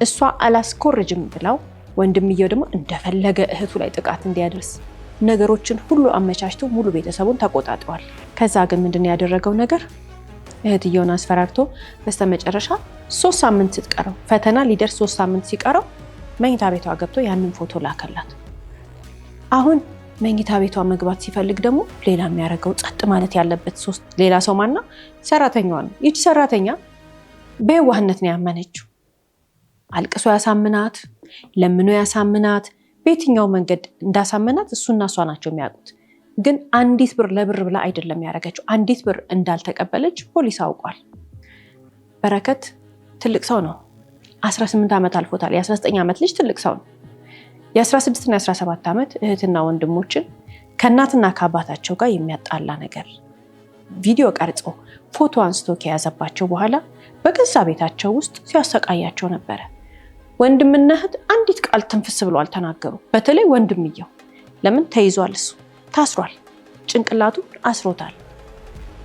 እሷ አላስኮርጅም ብላው ወንድምየው ደግሞ እንደፈለገ እህቱ ላይ ጥቃት እንዲያደርስ ነገሮችን ሁሉ አመቻችቶ ሙሉ ቤተሰቡን ተቆጣጥሯል። ከዛ ግን ምንድን ያደረገው ነገር እህትየውን አስፈራርቶ በስተመጨረሻ 3 ሳምንት ስትቀረው ፈተና ሊደርስ 3 ሳምንት ሲቀረው መኝታ ቤቷ ገብቶ ያንን ፎቶ ላከላት። አሁን መኝታ ቤቷ መግባት ሲፈልግ ደግሞ ሌላ የሚያደርገው ጸጥ ማለት ያለበት ሌላ ሰው ማና ሰራተኛዋ ነው። ይቺ ሰራተኛ በየዋህነት ነው ያመነችው። አልቅሶ ያሳምናት፣ ለምኖ ያሳምናት፣ በየትኛው መንገድ እንዳሳምናት እሱና እሷ ናቸው የሚያውቁት። ግን አንዲት ብር ለብር ብላ አይደለም ያደረገችው። አንዲት ብር እንዳልተቀበለች ፖሊስ አውቋል። በረከት ትልቅ ሰው ነው። 18 ዓመት አልፎታል። የ19 ዓመት ልጅ ትልቅ ሰው ነው። የ16 እና 17 ዓመት እህትና ወንድሞችን ከእናትና ከአባታቸው ጋር የሚያጣላ ነገር ቪዲዮ ቀርጾ ፎቶ አንስቶ ከያዘባቸው በኋላ በገዛ ቤታቸው ውስጥ ሲያሰቃያቸው ነበረ። ወንድምና እህት አንዲት ቃል ትንፍስ ብሎ አልተናገሩ። በተለይ ወንድምየው ለምን ተይዟል? እሱ ታስሯል። ጭንቅላቱ አስሮታል።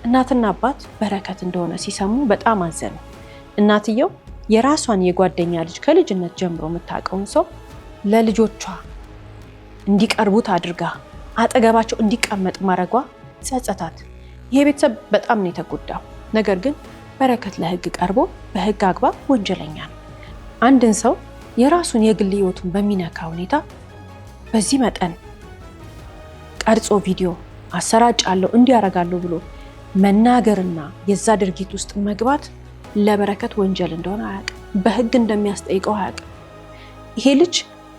እናትና አባት በረከት እንደሆነ ሲሰሙ በጣም አዘኑ። እናትየው የራሷን የጓደኛ ልጅ ከልጅነት ጀምሮ የምታውቀውን ሰው ለልጆቿ እንዲቀርቡት አድርጋ አጠገባቸው እንዲቀመጥ ማድረጓ ጸጸታት። ይሄ ቤተሰብ በጣም ነው የተጎዳው። ነገር ግን በረከት ለህግ ቀርቦ በህግ አግባብ ወንጀለኛ ነው። አንድን ሰው የራሱን የግል ህይወቱን በሚነካ ሁኔታ በዚህ መጠን ቀርጾ ቪዲዮ አሰራጫለሁ እንዲያረጋለሁ ብሎ መናገርና የዛ ድርጊት ውስጥ መግባት ለበረከት ወንጀል እንደሆነ አያውቅም። በህግ እንደሚያስጠይቀው አያውቅም። ይሄ ልጅ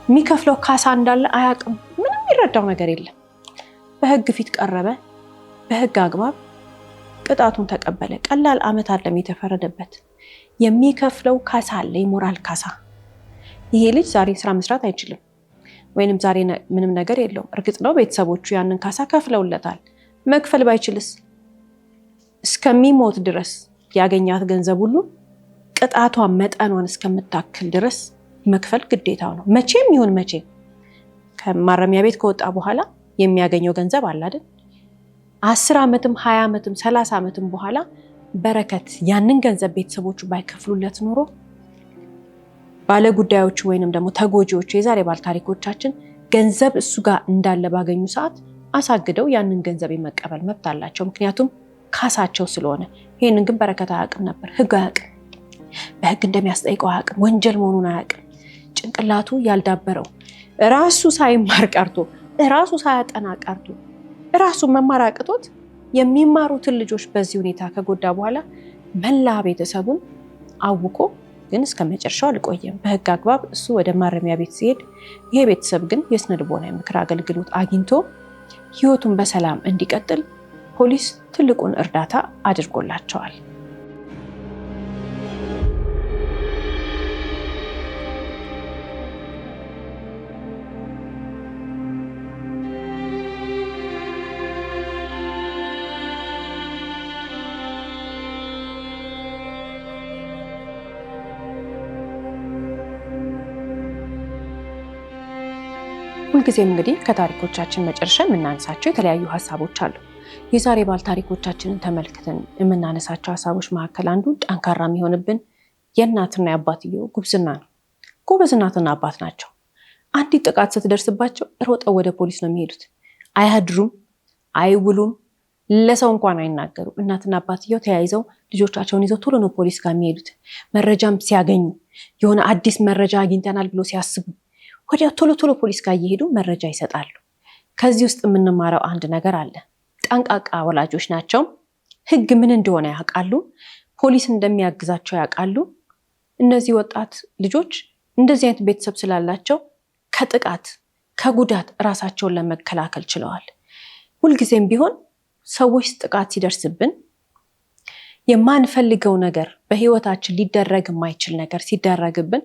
የሚከፍለው ካሳ እንዳለ አያውቅም። ምንም የሚረዳው ነገር የለም። በህግ ፊት ቀረበ። በህግ አግባብ ቅጣቱን ተቀበለ። ቀላል ዓመት አለም የተፈረደበት። የሚከፍለው ካሳ አለ፣ የሞራል ካሳ። ይሄ ልጅ ዛሬ ስራ መስራት አይችልም፣ ወይንም ዛሬ ምንም ነገር የለውም። እርግጥ ነው ቤተሰቦቹ ያንን ካሳ ከፍለውለታል። መክፈል ባይችልስ እስከሚሞት ድረስ ያገኛት ገንዘብ ሁሉ ቅጣቷን መጠኗን እስከምታክል ድረስ መክፈል ግዴታው ነው። መቼም ይሁን መቼም ከማረሚያ ቤት ከወጣ በኋላ የሚያገኘው ገንዘብ አለ አይደል? 10 ዓመትም 20 ዓመትም 30 ዓመትም በኋላ በረከት ያንን ገንዘብ ቤተሰቦቹ ባይከፍሉለት ኖሮ ባለጉዳዮቹ ወይንም ደግሞ ተጎጂዎቹ የዛሬ ባለታሪኮቻችን ገንዘብ እሱ ጋር እንዳለ ባገኙ ሰዓት አሳግደው ያንን ገንዘብ የመቀበል መብት አላቸው። ምክንያቱም ካሳቸው ስለሆነ። ይህንን ግን በረከት አያውቅም ነበር። ህግ አያውቅም። በህግ እንደሚያስጠይቀው አያውቅም። ወንጀል መሆኑን አያውቅም። ጭንቅላቱ ያልዳበረው ራሱ ሳይማር ቀርቶ ራሱ ሳያጠና ቀርቶ ራሱ መማር አቅቶት የሚማሩትን ልጆች በዚህ ሁኔታ ከጎዳ በኋላ መላ ቤተሰቡን አውቆ ግን እስከ መጨረሻው አልቆየም። በህግ አግባብ እሱ ወደ ማረሚያ ቤት ሲሄድ ይሄ ቤተሰብ ግን የስነ ልቦና ምክር አገልግሎት አግኝቶ ህይወቱን በሰላም እንዲቀጥል ፖሊስ ትልቁን እርዳታ አድርጎላቸዋል። ሁልጊዜም እንግዲህ ከታሪኮቻችን መጨረሻ የምናነሳቸው የተለያዩ ሀሳቦች አሉ። የዛሬ ባል ታሪኮቻችንን ተመልክተን የምናነሳቸው ሀሳቦች መካከል አንዱ ጠንካራ የሚሆንብን የእናትና የአባትየው ጉብዝና ነው። ጎበዝ እናትና አባት ናቸው። አንዲት ጥቃት ስትደርስባቸው ሮጠው ወደ ፖሊስ ነው የሚሄዱት። አያድሩም፣ አይውሉም፣ ለሰው እንኳን አይናገሩ። እናትና አባትየው ተያይዘው ልጆቻቸውን ይዘው ቶሎ ነው ፖሊስ ጋር የሚሄዱት። መረጃም ሲያገኙ የሆነ አዲስ መረጃ አግኝተናል ብሎ ሲያስቡ ወዲያው ቶሎ ቶሎ ፖሊስ ጋር እየሄዱ መረጃ ይሰጣሉ። ከዚህ ውስጥ የምንማረው አንድ ነገር አለ። ጠንቃቃ ወላጆች ናቸው። ህግ ምን እንደሆነ ያውቃሉ። ፖሊስ እንደሚያግዛቸው ያውቃሉ። እነዚህ ወጣት ልጆች እንደዚህ አይነት ቤተሰብ ስላላቸው ከጥቃት ከጉዳት ራሳቸውን ለመከላከል ችለዋል። ሁልጊዜም ቢሆን ሰዎች ጥቃት ሲደርስብን የማንፈልገው ነገር በህይወታችን ሊደረግ የማይችል ነገር ሲደረግብን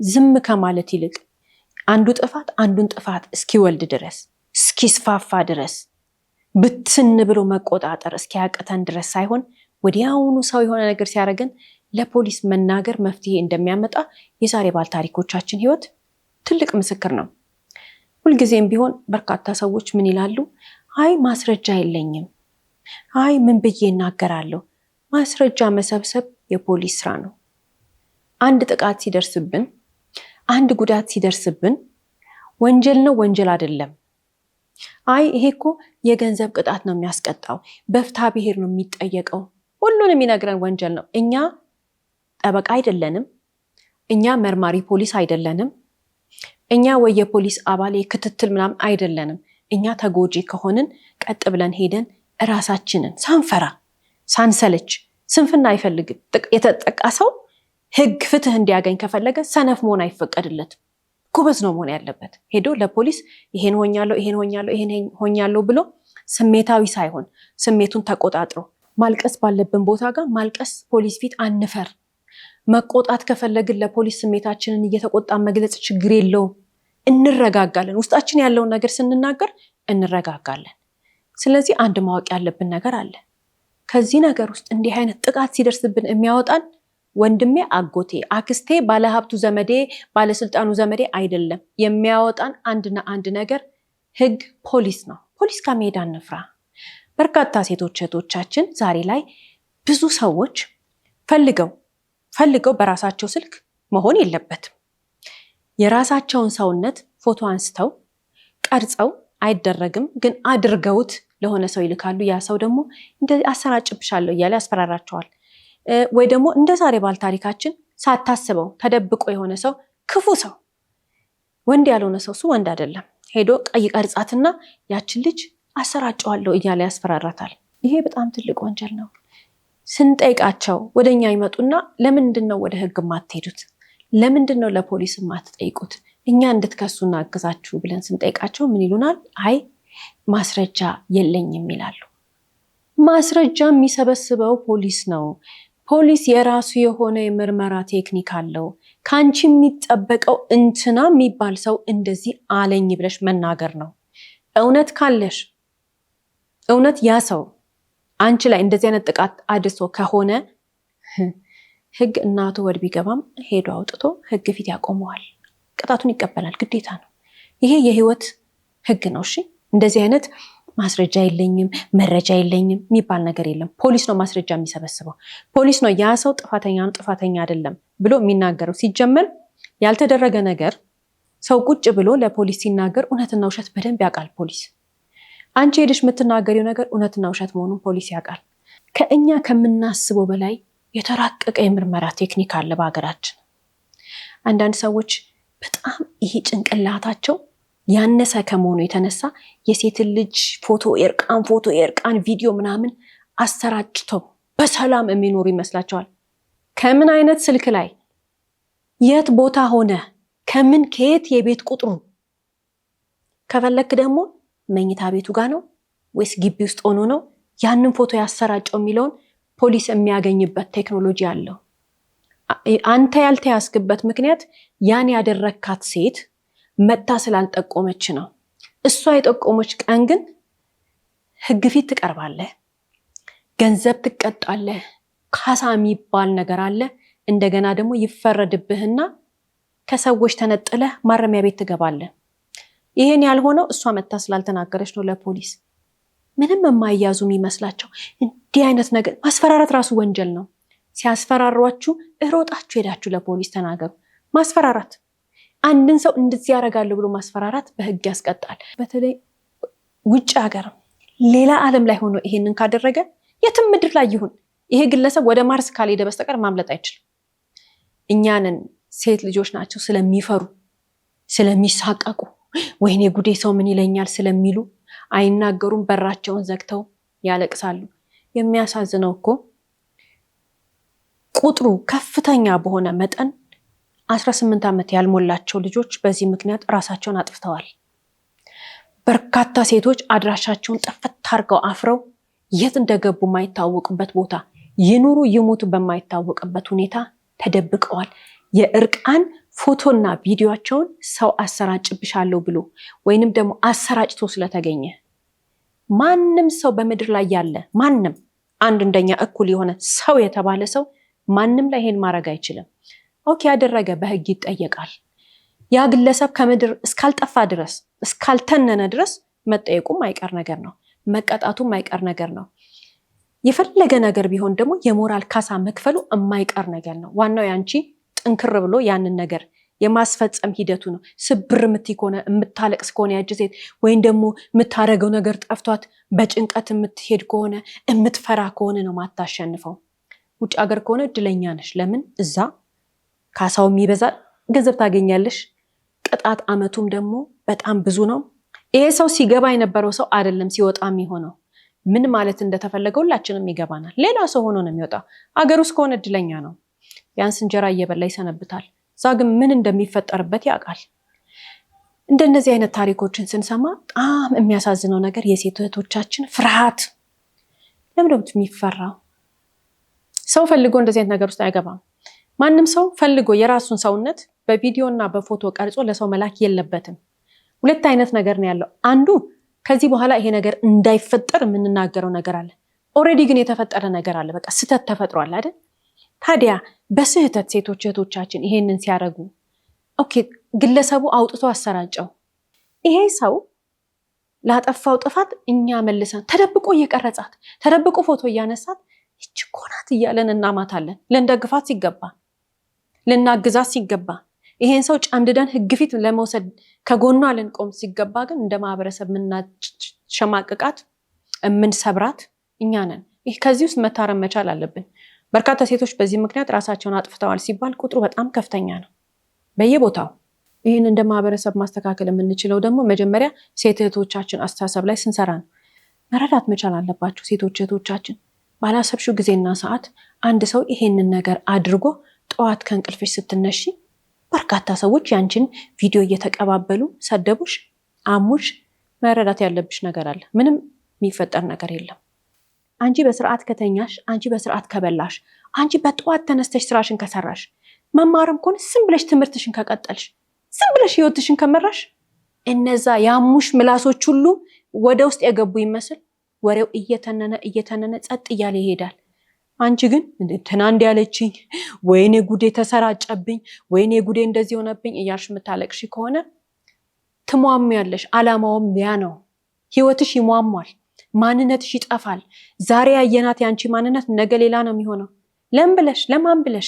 ዝም ከማለት ይልቅ አንዱ ጥፋት አንዱን ጥፋት እስኪወልድ ድረስ እስኪስፋፋ ድረስ ብትን ብሎ መቆጣጠር እስኪያቅተን ድረስ ሳይሆን ወዲያውኑ ሰው የሆነ ነገር ሲያደርገን ለፖሊስ መናገር መፍትሄ እንደሚያመጣ የዛሬ ባለ ታሪኮቻችን ህይወት ትልቅ ምስክር ነው። ሁልጊዜም ቢሆን በርካታ ሰዎች ምን ይላሉ? አይ ማስረጃ የለኝም፣ አይ ምን ብዬ እናገራለሁ። ማስረጃ መሰብሰብ የፖሊስ ስራ ነው። አንድ ጥቃት ሲደርስብን፣ አንድ ጉዳት ሲደርስብን ወንጀል ነው ወንጀል አይደለም፣ አይ ይሄ እኮ የገንዘብ ቅጣት ነው የሚያስቀጣው፣ በፍትሐ ብሔር ነው የሚጠየቀው፣ ሁሉንም የሚነግረን ወንጀል ነው። እኛ ጠበቃ አይደለንም፣ እኛ መርማሪ ፖሊስ አይደለንም፣ እኛ ወይ የፖሊስ አባል ክትትል ምናምን አይደለንም። እኛ ተጎጂ ከሆንን ቀጥ ብለን ሄደን እራሳችንን ሳንፈራ ሳንሰለች፣ ስንፍና አይፈልግም። የተጠቃ ሰው ህግ ፍትህ እንዲያገኝ ከፈለገ ሰነፍ መሆን አይፈቀድለትም። ጎበዝ ነው መሆን ያለበት። ሄዶ ለፖሊስ ይሄን ሆኛለሁ ይሄን ሆኛለሁ ይሄን ሆኛለሁ ብሎ ስሜታዊ ሳይሆን ስሜቱን ተቆጣጥሮ ማልቀስ ባለብን ቦታ ጋር ማልቀስ፣ ፖሊስ ፊት አንፈር። መቆጣት ከፈለግን ለፖሊስ ስሜታችንን እየተቆጣ መግለጽ ችግር የለውም። እንረጋጋለን። ውስጣችን ያለውን ነገር ስንናገር እንረጋጋለን። ስለዚህ አንድ ማወቅ ያለብን ነገር አለ። ከዚህ ነገር ውስጥ እንዲህ አይነት ጥቃት ሲደርስብን የሚያወጣን ወንድሜ፣ አጎቴ፣ አክስቴ፣ ባለሀብቱ ዘመዴ፣ ባለስልጣኑ ዘመዴ አይደለም። የሚያወጣን አንድና አንድ ነገር ህግ፣ ፖሊስ ነው። ፖሊስ ጋር መሄድ አንፍራ። በርካታ ሴቶች እህቶቻችን ዛሬ ላይ ብዙ ሰዎች ፈልገው በራሳቸው ስልክ መሆን የለበትም። የራሳቸውን ሰውነት ፎቶ አንስተው ቀርጸው አይደረግም፣ ግን አድርገውት ለሆነ ሰው ይልካሉ። ያ ሰው ደግሞ እንደዚህ አሰራጭብሻለሁ እያለ ያስፈራራቸዋል። ወይ ደግሞ እንደ ዛሬ ባለ ታሪካችን ሳታስበው ተደብቆ የሆነ ሰው፣ ክፉ ሰው፣ ወንድ ያልሆነ ሰው፣ እሱ ወንድ አይደለም፣ ሄዶ ቀይ ቀርጻትና ያችን ልጅ አሰራጨዋለሁ እያለ ያስፈራራታል። ይሄ በጣም ትልቅ ወንጀል ነው። ስንጠይቃቸው ወደኛ ይመጡና ለምንድን ነው ወደ ህግ ማትሄዱት? ለምንድን ነው ለፖሊስ ማትጠይቁት? እኛ እንድትከሱና አግዛችሁ ብለን ስንጠይቃቸው ምን ይሉናል? አይ ማስረጃ የለኝም ይላሉ። ማስረጃ የሚሰበስበው ፖሊስ ነው። ፖሊስ የራሱ የሆነ የምርመራ ቴክኒክ አለው። ከአንቺ የሚጠበቀው እንትና የሚባል ሰው እንደዚህ አለኝ ብለሽ መናገር ነው። እውነት ካለሽ፣ እውነት ያ ሰው አንቺ ላይ እንደዚህ አይነት ጥቃት አድርሶ ከሆነ ህግ እናቱ ወድ ቢገባም ሄዶ አውጥቶ ህግ ፊት ያቆመዋል። ቅጣቱን ይቀበላል። ግዴታ ነው። ይሄ የህይወት ህግ ነው። እሺ፣ እንደዚህ አይነት ማስረጃ የለኝም መረጃ የለኝም የሚባል ነገር የለም። ፖሊስ ነው ማስረጃ የሚሰበስበው። ፖሊስ ነው ያ ሰው ጥፋተኛ ነው ጥፋተኛ አይደለም ብሎ የሚናገረው። ሲጀመር ያልተደረገ ነገር ሰው ቁጭ ብሎ ለፖሊስ ሲናገር እውነትና ውሸት በደንብ ያውቃል ፖሊስ። አንቺ ሄደሽ የምትናገሪው ነገር እውነትና ውሸት መሆኑን ፖሊስ ያውቃል። ከእኛ ከምናስበው በላይ የተራቀቀ የምርመራ ቴክኒክ አለ በሀገራችን። አንዳንድ ሰዎች በጣም ይሄ ጭንቅላታቸው ያነሰ ከመሆኑ የተነሳ የሴትን ልጅ ፎቶ፣ የእርቃን ቪዲዮ ምናምን አሰራጭተው በሰላም የሚኖሩ ይመስላቸዋል። ከምን አይነት ስልክ ላይ የት ቦታ ሆነ ከምን ከየት የቤት ቁጥሩ ከፈለክ ደግሞ መኝታ ቤቱ ጋር ነው ወይስ ግቢ ውስጥ ሆኖ ነው ያንን ፎቶ ያሰራጨው የሚለውን ፖሊስ የሚያገኝበት ቴክኖሎጂ አለው። አንተ ያልተያዝክበት ምክንያት ያን ያደረካት ሴት መታ ስላልጠቆመች ነው። እሷ የጠቆመች ቀን ግን ህግ ፊት ትቀርባለህ፣ ገንዘብ ትቀጣለህ፣ ካሳ የሚባል ነገር አለ። እንደገና ደግሞ ይፈረድብህና ከሰዎች ተነጥለህ ማረሚያ ቤት ትገባለህ። ይሄን ያልሆነው እሷ መታ ስላልተናገረች ነው ለፖሊስ። ምንም የማይያዙ የሚመስላቸው እንዲህ አይነት ነገር። ማስፈራራት ራሱ ወንጀል ነው። ሲያስፈራሯችሁ እሮጣችሁ ሄዳችሁ ለፖሊስ ተናገሩ። ማስፈራራት፣ አንድን ሰው እንደዚህ ያደርጋለሁ ብሎ ማስፈራራት በህግ ያስቀጣል። በተለይ ውጭ ሀገር ሌላ ዓለም ላይ ሆኖ ይሄንን ካደረገ የትም ምድር ላይ ይሁን ይሄ ግለሰብ ወደ ማርስ ካልሄደ በስተቀር ማምለጥ አይችልም። እኛንን ሴት ልጆች ናቸው ስለሚፈሩ ስለሚሳቀቁ ወይኔ ጉዴ ሰው ምን ይለኛል ስለሚሉ አይናገሩም። በራቸውን ዘግተው ያለቅሳሉ። የሚያሳዝነው እኮ ቁጥሩ ከፍተኛ በሆነ መጠን 18 ዓመት ያልሞላቸው ልጆች በዚህ ምክንያት ራሳቸውን አጥፍተዋል። በርካታ ሴቶች አድራሻቸውን ጠፍት አድርገው አፍረው የት እንደገቡ የማይታወቅበት ቦታ ይኑሩ ይሞቱ በማይታወቅበት ሁኔታ ተደብቀዋል። የእርቃን ፎቶና ቪዲዮቸውን ሰው አሰራጭብሻለሁ ብሎ ወይንም ደግሞ አሰራጭቶ ስለተገኘ ማንም ሰው በምድር ላይ ያለ ማንም አንድ እንደኛ እኩል የሆነ ሰው የተባለ ሰው ማንም ላይ ይሄን ማድረግ አይችልም። ኦኬ ያደረገ በህግ ይጠየቃል። ያ ግለሰብ ከምድር እስካልጠፋ ድረስ እስካልተነነ ድረስ መጠየቁም አይቀር ነገር ነው፣ መቀጣቱም አይቀር ነገር ነው። የፈለገ ነገር ቢሆን ደግሞ የሞራል ካሳ መክፈሉ የማይቀር ነገር ነው። ዋናው ያንቺ ጥንክር ብሎ ያንን ነገር የማስፈጸም ሂደቱ ነው። ስብር የምትይ ከሆነ የምታለቅስ ከሆነ ያቺ ሴት ወይም ደግሞ የምታደርገው ነገር ጠፍቷት በጭንቀት የምትሄድ ከሆነ የምትፈራ ከሆነ ነው ማታሸንፈው። ውጭ ሀገር ከሆነ እድለኛ ነሽ። ለምን እዛ ካሳው የሚበዛ ገንዘብ ታገኛለሽ። ቅጣት አመቱም ደግሞ በጣም ብዙ ነው። ይሄ ሰው ሲገባ የነበረው ሰው አይደለም ሲወጣ የሚሆነው። ምን ማለት እንደተፈለገ ሁላችንም ይገባናል። ሌላ ሰው ሆኖ ነው የሚወጣ። አገር ውስጥ ከሆነ እድለኛ ነው፣ ቢያንስ እንጀራ እየበላ ይሰነብታል። እዛ ግን ምን እንደሚፈጠርበት ያውቃል። እንደነዚህ አይነት ታሪኮችን ስንሰማ በጣም የሚያሳዝነው ነገር የሴት እህቶቻችን ፍርሃት። ለምን ነው የሚፈራው? ሰው ፈልጎ እንደዚህ አይነት ነገር ውስጥ አይገባም። ማንም ሰው ፈልጎ የራሱን ሰውነት በቪዲዮ እና በፎቶ ቀርጾ ለሰው መላክ የለበትም። ሁለት አይነት ነገር ነው ያለው። አንዱ ከዚህ በኋላ ይሄ ነገር እንዳይፈጠር የምንናገረው ነገር አለ። ኦልሬዲ ግን የተፈጠረ ነገር አለ። በቃ ስህተት ተፈጥሯል አይደል? ታዲያ በስህተት ሴቶች እህቶቻችን ይሄንን ሲያደርጉ ኦኬ ግለሰቡ አውጥቶ አሰራጨው። ይሄ ሰው ላጠፋው ጥፋት እኛ መልሰን ተደብቆ እየቀረጻት ተደብቆ ፎቶ እያነሳት ይህች እኮ ናት እያለን እናማታለን። ልንደግፋት ሲገባ ልናግዛት ሲገባ ይሄን ሰው ጫንድደን ህግ ፊት ለመውሰድ ከጎኗ ልንቆም ሲገባ ግን እንደ ማህበረሰብ የምናሸማቅቃት የምንሰብራት እኛ ነን። ይህ ከዚህ ውስጥ መታረም መቻል አለብን። በርካታ ሴቶች በዚህ ምክንያት ራሳቸውን አጥፍተዋል ሲባል ቁጥሩ በጣም ከፍተኛ ነው በየቦታው። ይህን እንደ ማህበረሰብ ማስተካከል የምንችለው ደግሞ መጀመሪያ ሴት እህቶቻችን አስተሳሰብ ላይ ስንሰራ ነው። መረዳት መቻል አለባቸው ሴቶች እህቶቻችን። ባላሰብሽው ጊዜና ሰዓት አንድ ሰው ይሄንን ነገር አድርጎ ጠዋት ከእንቅልፍሽ ስትነሺ በርካታ ሰዎች ያንቺን ቪዲዮ እየተቀባበሉ ሰደቡሽ፣ አሙሽ። መረዳት ያለብሽ ነገር አለ። ምንም የሚፈጠር ነገር የለም። አንቺ በስርዓት ከተኛሽ፣ አንቺ በስርዓት ከበላሽ፣ አንቺ በጠዋት ተነስተሽ ስራሽን ከሰራሽ፣ መማርም ከሆነ ዝም ብለሽ ትምህርትሽን ከቀጠልሽ፣ ዝም ብለሽ ህይወትሽን ከመራሽ እነዛ ያሙሽ ምላሶች ሁሉ ወደ ውስጥ የገቡ ይመስል ወሬው እየተነነ ጸጥ እያለ ይሄዳል። አንቺ ግን ትናንት ያለችኝ ወይኔ ጉዴ ተሰራጨብኝ፣ ወይኔ ጉዴ እንደዚህ ሆነብኝ እያልሽ የምታለቅሽ ከሆነ ትሟሚያለሽ። አላማውም ያ ነው። ህይወትሽ ይሟሟል፣ ማንነትሽ ይጠፋል። ዛሬ ያየናት ያንቺ ማንነት ነገ ሌላ ነው የሚሆነው። ለምን ብለሽ ለማን ብለሽ?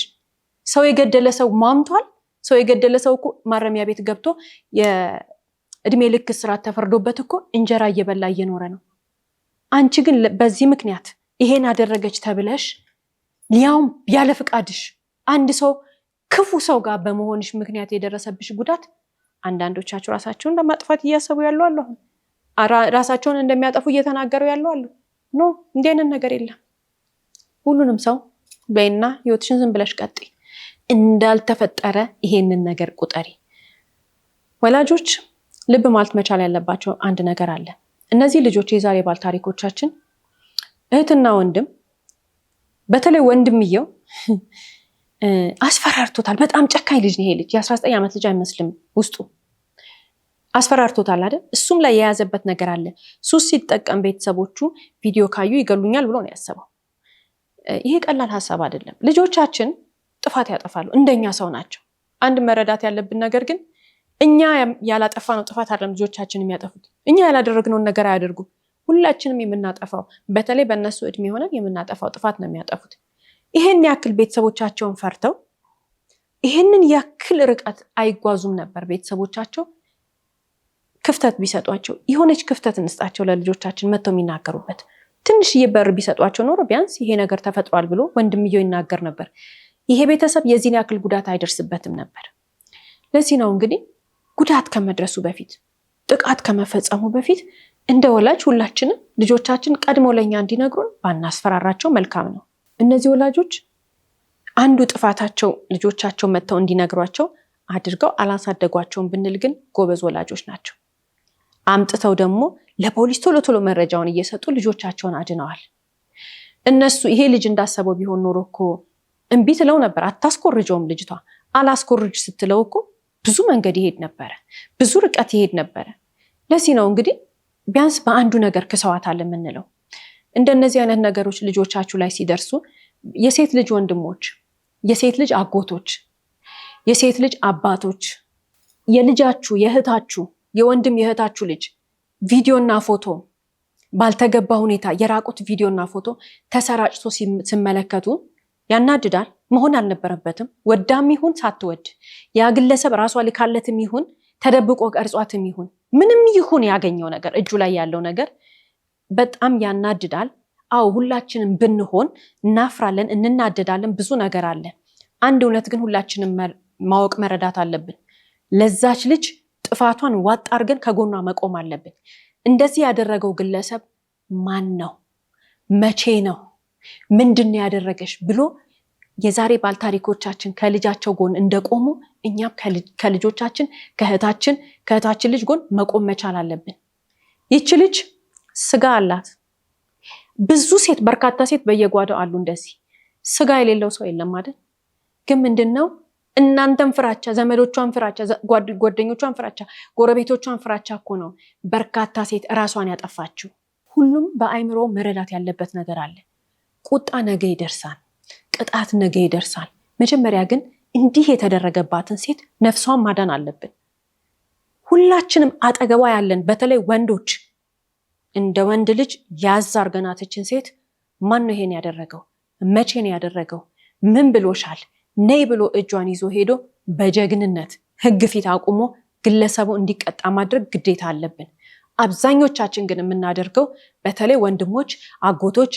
ሰው የገደለ ሰው ሟምቷል። ሰው የገደለ ሰው እኮ ማረሚያ ቤት ገብቶ የእድሜ ልክ እስራት ተፈርዶበት እኮ እንጀራ እየበላ እየኖረ ነው። አንቺ ግን በዚህ ምክንያት ይሄን አደረገች ተብለሽ ሊያውም ያለ ፍቃድሽ አንድ ሰው ክፉ ሰው ጋር በመሆንሽ ምክንያት የደረሰብሽ ጉዳት አንዳንዶቻችሁ ራሳቸውን ለማጥፋት እያሰቡ ያሉ አሉ። ራሳቸውን እንደሚያጠፉ እየተናገሩ ያሉ አሉ። ኖ እንዲህ አይነት ነገር የለም። ሁሉንም ሰው በይና ህይወትሽን ዝም ብለሽ ቀጥይ። እንዳልተፈጠረ ይሄንን ነገር ቁጠሪ። ወላጆች ልብ ማለት መቻል ያለባቸው አንድ ነገር አለ። እነዚህ ልጆች የዛሬ ባል ታሪኮቻችን እህትና ወንድም፣ በተለይ ወንድምየው አስፈራርቶታል። በጣም ጨካኝ ልጅ ነው ይሄ ልጅ። የ19 ዓመት ልጅ አይመስልም ውስጡ። አስፈራርቶታል አይደል? እሱም ላይ የያዘበት ነገር አለ። ሱስ ሲጠቀም ቤተሰቦቹ ቪዲዮ ካዩ ይገሉኛል ብሎ ነው ያሰበው። ይሄ ቀላል ሀሳብ አይደለም። ልጆቻችን ጥፋት ያጠፋሉ፣ እንደኛ ሰው ናቸው። አንድ መረዳት ያለብን ነገር ግን እኛ ያላጠፋነው ጥፋት አይደለም ልጆቻችን የሚያጠፉት። እኛ ያላደረግነውን ነገር አያደርጉም። ሁላችንም የምናጠፋው በተለይ በእነሱ እድሜ ሆነን የምናጠፋው ጥፋት ነው የሚያጠፉት። ይሄን ያክል ቤተሰቦቻቸውን ፈርተው ይሄንን ያክል ርቀት አይጓዙም ነበር። ቤተሰቦቻቸው ክፍተት ቢሰጧቸው፣ የሆነች ክፍተት እንስጣቸው ለልጆቻችን መጥተው የሚናገሩበት ትንሽዬ በር ቢሰጧቸው ኖሮ ቢያንስ ይሄ ነገር ተፈጥሯል ብሎ ወንድምየው ይናገር ነበር። ይሄ ቤተሰብ የዚህን ያክል ጉዳት አይደርስበትም ነበር። ለዚህ ነው እንግዲህ ጉዳት ከመድረሱ በፊት፣ ጥቃት ከመፈጸሙ በፊት እንደ ወላጅ ሁላችንም ልጆቻችን ቀድሞ ለኛ እንዲነግሩን ባናስፈራራቸው መልካም ነው። እነዚህ ወላጆች አንዱ ጥፋታቸው ልጆቻቸው መጥተው እንዲነግሯቸው አድርገው አላሳደጓቸውም ብንል ግን ጎበዝ ወላጆች ናቸው። አምጥተው ደግሞ ለፖሊስ ቶሎ ቶሎ መረጃውን እየሰጡ ልጆቻቸውን አድነዋል። እነሱ ይሄ ልጅ እንዳሰበው ቢሆን ኖሮ እኮ እምቢ ትለው ነበር። አታስኮርጀውም ልጅቷ። አላስኮርጅ ስትለው እኮ ብዙ መንገድ ይሄድ ነበረ፣ ብዙ ርቀት ይሄድ ነበረ። ለዚህ ነው እንግዲህ ቢያንስ በአንዱ ነገር ክሰዋታል የምንለው። እንደነዚህ አይነት ነገሮች ልጆቻችሁ ላይ ሲደርሱ የሴት ልጅ ወንድሞች፣ የሴት ልጅ አጎቶች፣ የሴት ልጅ አባቶች የልጃችሁ የእህታችሁ የወንድም የእህታችሁ ልጅ ቪዲዮና ፎቶ ባልተገባ ሁኔታ የራቁት ቪዲዮና ፎቶ ተሰራጭቶ ሲመለከቱ ያናድዳል። መሆን አልነበረበትም። ወዳም ይሁን ሳትወድ ያ ግለሰብ ራሷ ልካለትም ይሁን ተደብቆ ቀርጿትም ይሁን ምንም ይሁን ያገኘው ነገር እጁ ላይ ያለው ነገር በጣም ያናድዳል። አዎ ሁላችንም ብንሆን እናፍራለን፣ እንናደዳለን፣ ብዙ ነገር አለ። አንድ እውነት ግን ሁላችንም ማወቅ መረዳት አለብን። ለዛች ልጅ ጥፋቷን ዋጥ አድርገን ከጎኗ መቆም አለብን። እንደዚህ ያደረገው ግለሰብ ማን ነው? መቼ ነው? ምንድን ያደረገሽ ብሎ የዛሬ ባልታሪኮቻችን ከልጃቸው ጎን እንደቆሙ እኛም ከልጆቻችን ከእህታችን ልጅ ጎን መቆም መቻል አለብን። ይቺ ልጅ ስጋ አላት። ብዙ ሴት በርካታ ሴት በየጓዳው አሉ። እንደዚህ ስጋ የሌለው ሰው የለም አይደል? ግን ምንድነው እናንተን ፍራቻ፣ ዘመዶቿን ፍራቻ፣ ጓደኞቿን ፍራቻ፣ ጎረቤቶቿን ፍራቻ እኮ ነው በርካታ ሴት ራሷን ያጠፋችው። ሁሉም በአይምሮ መረዳት ያለበት ነገር አለ። ቁጣ ነገ ይደርሳል፣ ቅጣት ነገ ይደርሳል። መጀመሪያ ግን እንዲህ የተደረገባትን ሴት ነፍሷን ማዳን አለብን። ሁላችንም አጠገቧ ያለን በተለይ ወንዶች እንደ ወንድ ልጅ ያዝ አርገናትችን ሴት ማን ነው ይሄን ያደረገው? መቼ ነው ያደረገው? ምን ብሎሻል? ነይ ብሎ እጇን ይዞ ሄዶ በጀግንነት ሕግ ፊት አቁሞ ግለሰቡ እንዲቀጣ ማድረግ ግዴታ አለብን። አብዛኞቻችን ግን የምናደርገው በተለይ ወንድሞች፣ አጎቶች፣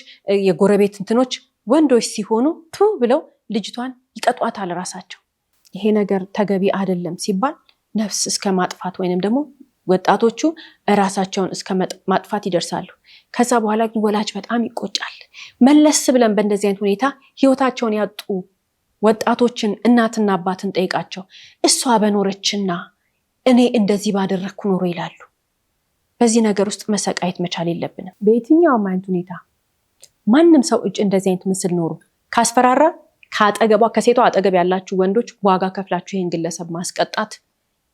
የጎረቤት እንትኖች ወንዶች ሲሆኑ ቱ ብለው ልጅቷን ይቀጧታል ራሳቸው። ይሄ ነገር ተገቢ አይደለም ሲባል ነፍስ እስከ ማጥፋት ወይንም ደግሞ ወጣቶቹ ራሳቸውን እስከ ማጥፋት ይደርሳሉ። ከዛ በኋላ ግን ወላጅ በጣም ይቆጫል። መለስ ብለን በእንደዚህ አይነት ሁኔታ ህይወታቸውን ያጡ ወጣቶችን እናትና አባትን ጠይቃቸው፣ እሷ በኖረችና እኔ እንደዚህ ባደረግኩ ኖሮ ይላሉ። በዚህ ነገር ውስጥ መሰቃየት መቻል የለብንም። በየትኛውም አይነት ሁኔታ ማንም ሰው እጅ እንደዚህ አይነት ምስል ኖሩ ካስፈራራ ከአጠገቧ ከሴቷ አጠገብ ያላችሁ ወንዶች ዋጋ ከፍላችሁ ይህን ግለሰብ ማስቀጣት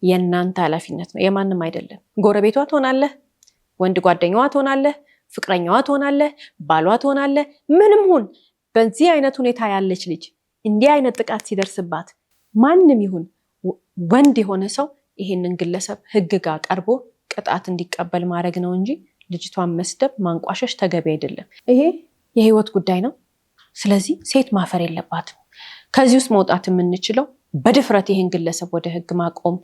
የእናንተ ኃላፊነት ነው፣ የማንም አይደለም። ጎረቤቷ ትሆናለህ፣ ወንድ ጓደኛዋ ትሆናለህ፣ ፍቅረኛዋ ትሆናለህ፣ ባሏ ትሆናለህ፣ ምንም ሁን። በዚህ አይነት ሁኔታ ያለች ልጅ እንዲህ አይነት ጥቃት ሲደርስባት ማንም ይሁን ወንድ የሆነ ሰው ይሄንን ግለሰብ ህግ ጋር ቀርቦ ቅጣት እንዲቀበል ማድረግ ነው እንጂ ልጅቷን መስደብ፣ ማንቋሸሽ ተገቢ አይደለም። ይሄ የህይወት ጉዳይ ነው። ስለዚህ ሴት ማፈር የለባትም። ከዚህ ውስጥ መውጣት የምንችለው በድፍረት ይህን ግለሰብ ወደ ህግ ማቆም፣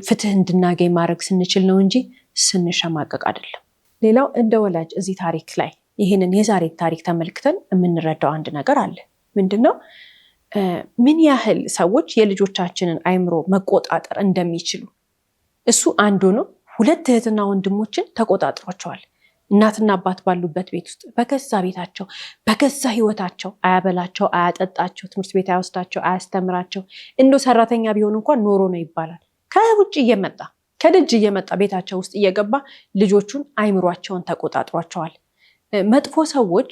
ፍትህ እንድናገኝ ማድረግ ስንችል ነው እንጂ ስንሸማቀቅ አይደለም። ሌላው እንደ ወላጅ እዚህ ታሪክ ላይ ይህንን የዛሬ ታሪክ ተመልክተን የምንረዳው አንድ ነገር አለ። ምንድነው? ምን ያህል ሰዎች የልጆቻችንን አይምሮ መቆጣጠር እንደሚችሉ እሱ አንዱ ነው። ሁለት እህትና ወንድሞችን ተቆጣጥሯቸዋል። እናትና አባት ባሉበት ቤት ውስጥ በገዛ ቤታቸው በገዛ ህይወታቸው አያበላቸው፣ አያጠጣቸው፣ ትምህርት ቤት አያወስዳቸው፣ አያስተምራቸው። እንዶ ሰራተኛ ቢሆን እንኳን ኖሮ ነው ይባላል። ከውጭ እየመጣ ከደጅ እየመጣ ቤታቸው ውስጥ እየገባ ልጆቹን አይምሯቸውን ተቆጣጥሯቸዋል። መጥፎ ሰዎች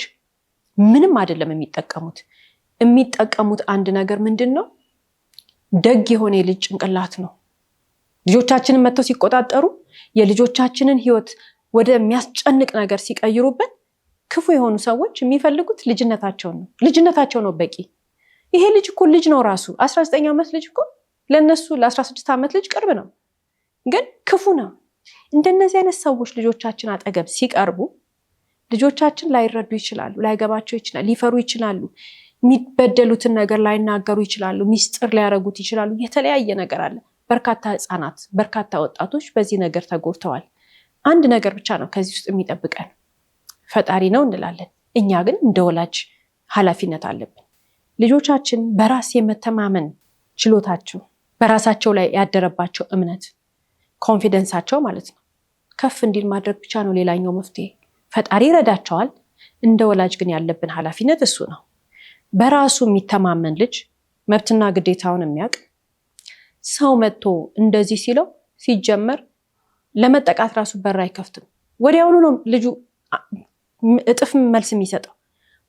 ምንም አይደለም የሚጠቀሙት አንድ ነገር ምንድን ነው? ደግ የሆነ የልጅ ጭንቅላት ነው። ልጆቻችንን መጥተው ሲቆጣጠሩ የልጆቻችንን ህይወት ወደሚያስጨንቅ ነገር ሲቀይሩበት ክፉ የሆኑ ሰዎች የሚፈልጉት ልጅነታቸው ነው በቂ። ይሄ ልጅ እኮ ልጅ ነው ራሱ 19 ዓመት ልጅ እኮ ለነሱ ለ16 ዓመት ልጅ ቅርብ ነው፣ ግን ክፉ ነው። እንደነዚህ አይነት ሰዎች ልጆቻችን አጠገብ ሲቀርቡ ልጆቻችን ላይረዱ ይችላሉ፣ ላይገባቸው ይችላል፣ ሊፈሩ ይችላሉ፣ የሚበደሉትን ነገር ላይናገሩ ይችላሉ፣ ሚስጥር ሊያረጉት ይችላሉ። የተለያየ ነገር አለ። በርካታ ህፃናት፣ በርካታ ወጣቶች በዚህ ነገር ተጎድተዋል። አንድ ነገር ብቻ ነው ከዚህ ውስጥ የሚጠብቀን፣ ፈጣሪ ነው እንላለን። እኛ ግን እንደ ወላጅ ኃላፊነት አለብን። ልጆቻችን በራስ የመተማመን ችሎታቸው፣ በራሳቸው ላይ ያደረባቸው እምነት፣ ኮንፊደንሳቸው ማለት ነው ከፍ እንዲል ማድረግ ብቻ ነው ሌላኛው መፍትሄ። ፈጣሪ ይረዳቸዋል። እንደ ወላጅ ግን ያለብን ኃላፊነት እሱ ነው። በራሱ የሚተማመን ልጅ፣ መብትና ግዴታውን የሚያውቅ ሰው መጥቶ እንደዚህ ሲለው ሲጀመር ለመጠቃት ራሱ በር አይከፍትም። ወዲያውኑ ነው ልጁ እጥፍ መልስ የሚሰጠው።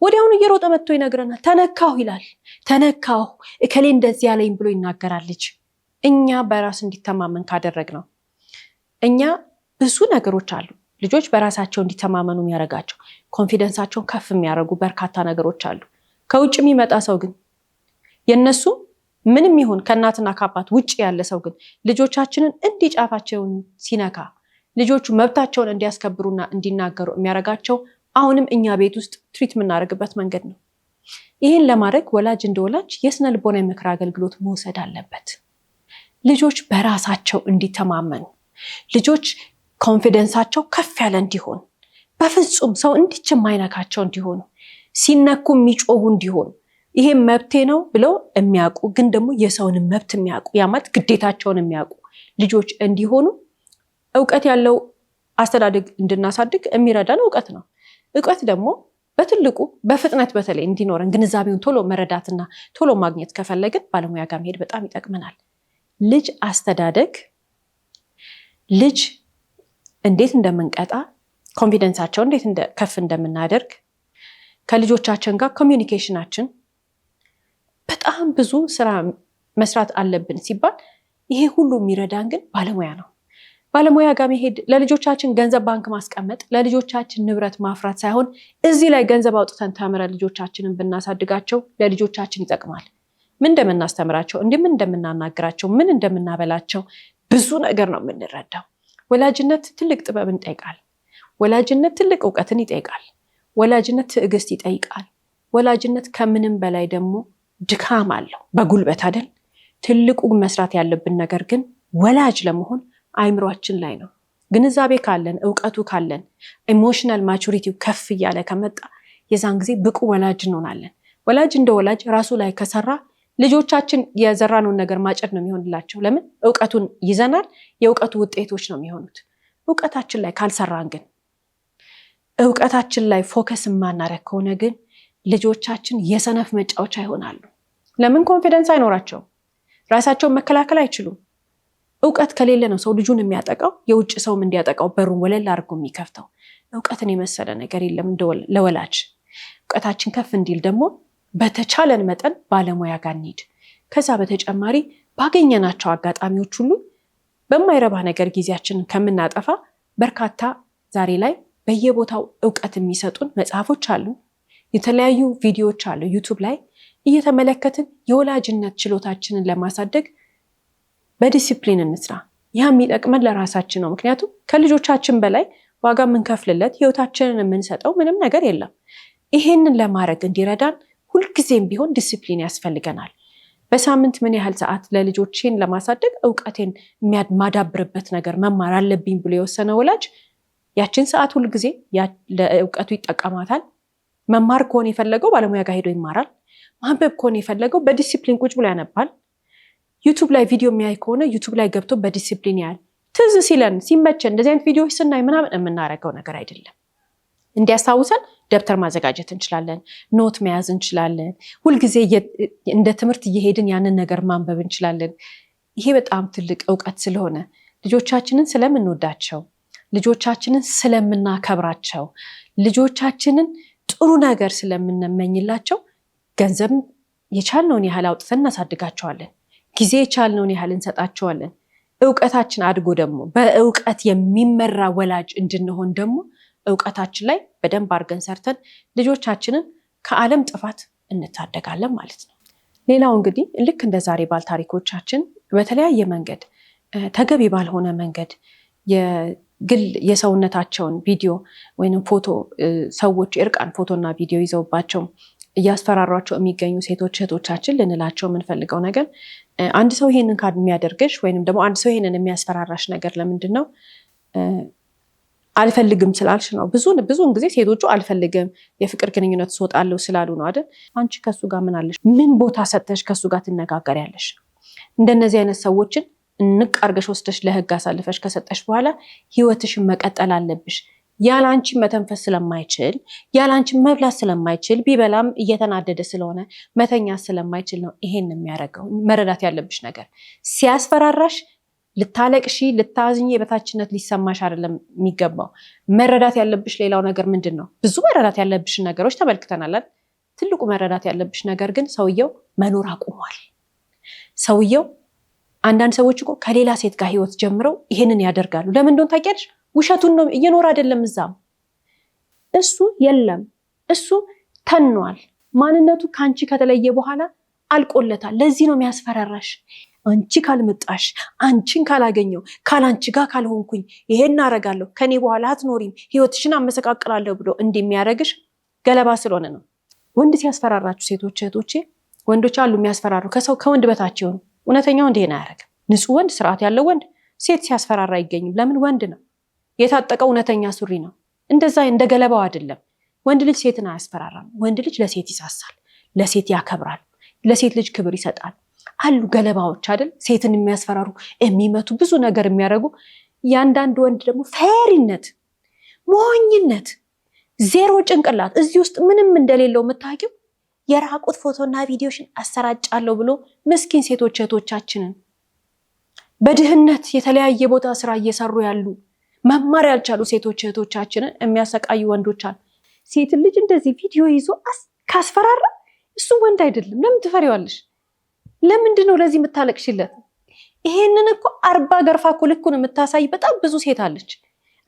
ወዲያውኑ እየሮጠ መጥቶ ይነግረናል። ተነካሁ ይላል። ተነካሁ እከሌ እንደዚህ ያለኝ ብሎ ይናገራል ልጅ። እኛ በራስ እንዲተማመን ካደረግነው እኛ ብዙ ነገሮች አሉ ልጆች በራሳቸው እንዲተማመኑ የሚያደርጋቸው ኮንፊደንሳቸውን ከፍ የሚያደርጉ በርካታ ነገሮች አሉ። ከውጭ የሚመጣ ሰው ግን የነሱ ምንም ይሁን ከእናትና ከአባት ውጭ ያለ ሰው ግን ልጆቻችንን እንዲጫፋቸውን ሲነካ ልጆቹ መብታቸውን እንዲያስከብሩና እንዲናገሩ የሚያደርጋቸው አሁንም እኛ ቤት ውስጥ ትሪት የምናደርግበት መንገድ ነው። ይህን ለማድረግ ወላጅ እንደ ወላጅ የስነ ልቦና የምክር አገልግሎት መውሰድ አለበት። ልጆች በራሳቸው እንዲተማመኑ፣ ልጆች ኮንፊደንሳቸው ከፍ ያለ እንዲሆን፣ በፍጹም ሰው እንዲች የማይነካቸው እንዲሆኑ፣ ሲነኩ የሚጮሁ እንዲሆኑ፣ ይሄ መብቴ ነው ብለው የሚያውቁ ግን ደግሞ የሰውን መብት የሚያውቁ ያማት ግዴታቸውን የሚያውቁ ልጆች እንዲሆኑ እውቀት ያለው አስተዳደግ እንድናሳድግ የሚረዳን እውቀት ነው። እውቀት ደግሞ በትልቁ በፍጥነት በተለይ እንዲኖረን ግንዛቤውን ቶሎ መረዳትና ቶሎ ማግኘት ከፈለግን ባለሙያ ጋር መሄድ በጣም ይጠቅመናል። ልጅ አስተዳደግ ልጅ እንዴት እንደምንቀጣ፣ ኮንፊደንሳቸው እንዴት ከፍ እንደምናደርግ፣ ከልጆቻችን ጋር ኮሚዩኒኬሽናችን በጣም ብዙ ስራ መስራት አለብን ሲባል ይሄ ሁሉ የሚረዳን ግን ባለሙያ ነው። ባለሙያ ጋር መሄድ ለልጆቻችን ገንዘብ ባንክ ማስቀመጥ ለልጆቻችን ንብረት ማፍራት ሳይሆን እዚህ ላይ ገንዘብ አውጥተን ተምረን ልጆቻችንን ብናሳድጋቸው ለልጆቻችን ይጠቅማል። ምን እንደምናስተምራቸው፣ ምን እንደምናናግራቸው፣ ምን እንደምናበላቸው ብዙ ነገር ነው የምንረዳው። ወላጅነት ትልቅ ጥበብን ይጠይቃል። ወላጅነት ትልቅ እውቀትን ይጠይቃል። ወላጅነት ትዕግስት ይጠይቃል። ወላጅነት ከምንም በላይ ደግሞ ድካም አለው በጉልበት አይደል። ትልቁ መስራት ያለብን ነገር ግን ወላጅ ለመሆን አይምሯችን ላይ ነው። ግንዛቤ ካለን፣ እውቀቱ ካለን፣ ኢሞሽናል ማቹሪቲው ከፍ እያለ ከመጣ የዛን ጊዜ ብቁ ወላጅ እንሆናለን። ወላጅ እንደ ወላጅ ራሱ ላይ ከሰራ ልጆቻችን የዘራነውን ነገር ማጨድ ነው የሚሆንላቸው። ለምን? እውቀቱን ይዘናል። የእውቀቱ ውጤቶች ነው የሚሆኑት። እውቀታችን ላይ ካልሰራን ግን እውቀታችን ላይ ፎከስ የማናደርግ ከሆነ ግን ልጆቻችን የሰነፍ መጫወቻ ይሆናሉ። ለምን? ኮንፊደንስ አይኖራቸውም። ራሳቸውን መከላከል አይችሉም። እውቀት ከሌለ ነው ሰው ልጁን የሚያጠቃው፣ የውጭ ሰውም እንዲያጠቃው በሩን ወለል አድርጎ የሚከፍተው። እውቀትን የመሰለ ነገር የለም ለወላጅ። እውቀታችን ከፍ እንዲል ደግሞ በተቻለን መጠን ባለሙያ ጋር እንሂድ። ከዛ በተጨማሪ ባገኘናቸው አጋጣሚዎች ሁሉ በማይረባ ነገር ጊዜያችንን ከምናጠፋ በርካታ ዛሬ ላይ በየቦታው እውቀት የሚሰጡን መጽሐፎች አሉ፣ የተለያዩ ቪዲዮዎች አሉ ዩቱብ ላይ እየተመለከትን የወላጅነት ችሎታችንን ለማሳደግ በዲሲፕሊን እንስራ። ያ የሚጠቅመን ለራሳችን ነው። ምክንያቱም ከልጆቻችን በላይ ዋጋ የምንከፍልለት ህይወታችንን የምንሰጠው ምንም ነገር የለም። ይሄንን ለማድረግ እንዲረዳን ሁልጊዜም ቢሆን ዲሲፕሊን ያስፈልገናል። በሳምንት ምን ያህል ሰዓት ለልጆቼን ለማሳደግ እውቀቴን ማዳብርበት ነገር መማር አለብኝ ብሎ የወሰነ ወላጅ ያችን ሰዓት ሁልጊዜ ለእውቀቱ ይጠቀማታል። መማር ከሆነ የፈለገው ባለሙያ ጋር ሄዶ ይማራል። ማንበብ ከሆነ የፈለገው በዲሲፕሊን ቁጭ ብሎ ያነባል። ዩቱብ ላይ ቪዲዮ የሚያይ ከሆነ ዩቱብ ላይ ገብቶ በዲሲፕሊን ያያል። ትዝ ሲለን ሲመቸን እንደዚህ አይነት ቪዲዮዎች ስናይ ምናምን የምናደርገው ነገር አይደለም። እንዲያስታውሰን ደብተር ማዘጋጀት እንችላለን፣ ኖት መያዝ እንችላለን። ሁልጊዜ እንደ ትምህርት እየሄድን ያንን ነገር ማንበብ እንችላለን። ይሄ በጣም ትልቅ እውቀት ስለሆነ ልጆቻችንን ስለምንወዳቸው፣ ልጆቻችንን ስለምናከብራቸው፣ ልጆቻችንን ጥሩ ነገር ስለምንመኝላቸው ገንዘብ የቻልነውን ያህል አውጥተን እናሳድጋቸዋለን። ጊዜ የቻልነውን ያህል እንሰጣቸዋለን። እውቀታችን አድጎ ደግሞ በእውቀት የሚመራ ወላጅ እንድንሆን ደግሞ እውቀታችን ላይ በደንብ አድርገን ሰርተን ልጆቻችንን ከዓለም ጥፋት እንታደጋለን ማለት ነው። ሌላው እንግዲህ ልክ እንደ ዛሬ ባል ታሪኮቻችን በተለያየ መንገድ ተገቢ ባልሆነ መንገድ የግል የሰውነታቸውን ቪዲዮ ወይም ፎቶ ሰዎች እርቃን ፎቶና ቪዲዮ ይዘውባቸው እያስፈራሯቸው የሚገኙ ሴቶች እህቶቻችን ልንላቸው የምንፈልገው ነገር አንድ ሰው ይሄንን የሚያደርግሽ ወይንም ደግሞ አንድ ሰው ይሄንን የሚያስፈራራሽ ነገር ለምንድን ነው? አልፈልግም ስላልሽ ነው። ብዙውን ጊዜ ሴቶቹ አልፈልግም የፍቅር ግንኙነት ስወጣለሁ ስላሉ ነው አይደል? አንቺ ከሱ ጋር ምን አለሽ? ምን ቦታ ሰጥተሽ ከሱ ጋር ትነጋገሪያለሽ? እንደነዚህ አይነት ሰዎችን እንቅ አርገሽ ወስደሽ ለህግ አሳልፈሽ ከሰጠሽ በኋላ ህይወትሽን መቀጠል አለብሽ። ያላንቺ መተንፈስ ስለማይችል ያላንቺ መብላት ስለማይችል ቢበላም እየተናደደ ስለሆነ መተኛ ስለማይችል ነው ይሄን የሚያደርገው። መረዳት ያለብሽ ነገር ሲያስፈራራሽ ልታለቅሺ ልታዝኚ የበታችነት ሊሰማሽ አይደለም የሚገባው። መረዳት ያለብሽ ሌላው ነገር ምንድነው? ብዙ መረዳት ያለብሽ ነገሮች ተመልክተናል። ትልቁ መረዳት ያለብሽ ነገር ግን ሰውየው መኖር አቁሟል። ሰውየው አንዳንድ ሰዎች እኮ ከሌላ ሴት ጋር ህይወት ጀምረው ይሄንን ያደርጋሉ። ለምን እንደሆነ ታውቂያለሽ? ውሸቱን ነው፣ እየኖር አይደለም እዛም። እሱ የለም፣ እሱ ተኗል። ማንነቱ ካንቺ ከተለየ በኋላ አልቆለታል። ለዚህ ነው የሚያስፈራራሽ። አንቺ ካልመጣሽ፣ አንቺን ካላገኘው፣ ካላንቺ ጋር ካልሆንኩኝ ይሄን አረጋለሁ፣ ከኔ በኋላ አትኖሪም፣ ህይወትሽን አመሰቃቅላለሁ ብሎ እንደሚያረግሽ ገለባ ስለሆነ ነው። ወንድ ሲያስፈራራችሁ ሴቶች እህቶቼ፣ ወንዶች አሉ የሚያስፈራሩ ከወንድ በታች የሆኑ። እውነተኛው ወንድ ይሄን አያረግም። ንጹህ ወንድ፣ ስርዓት ያለው ወንድ ሴት ሲያስፈራራ አይገኝም። ለምን? ወንድ ነው የታጠቀው፣ እውነተኛ ሱሪ ነው። እንደዛ እንደ ገለባው አይደለም። ወንድ ልጅ ሴትን አያስፈራራም። ወንድ ልጅ ለሴት ይሳሳል፣ ለሴት ያከብራል፣ ለሴት ልጅ ክብር ይሰጣል። አሉ ገለባዎች አይደል? ሴትን የሚያስፈራሩ የሚመቱ፣ ብዙ ነገር የሚያደርጉ። ያንዳንድ ወንድ ደግሞ ፈሪነት፣ ሞኝነት፣ ዜሮ ጭንቅላት፣ እዚህ ውስጥ ምንም እንደሌለው የምታውቂው የራቁት ፎቶና ቪዲዮሽን አሰራጫለሁ ብሎ ምስኪን ሴቶች እህቶቻችንን በድህነት የተለያየ ቦታ ስራ እየሰሩ ያሉ መማር ያልቻሉ ሴቶች እህቶቻችንን የሚያሰቃዩ ወንዶች አሉ። ሴት ልጅ እንደዚህ ቪዲዮ ይዞ ካስፈራራ እሱ ወንድ አይደለም። ለምን ትፈሪዋለሽ? ለምንድን ነው ለዚህ የምታለቅሽለት? ይሄንን እኮ 40 ገርፋ እኮ ልኩን የምታሳይ በጣም ብዙ ሴት አለች።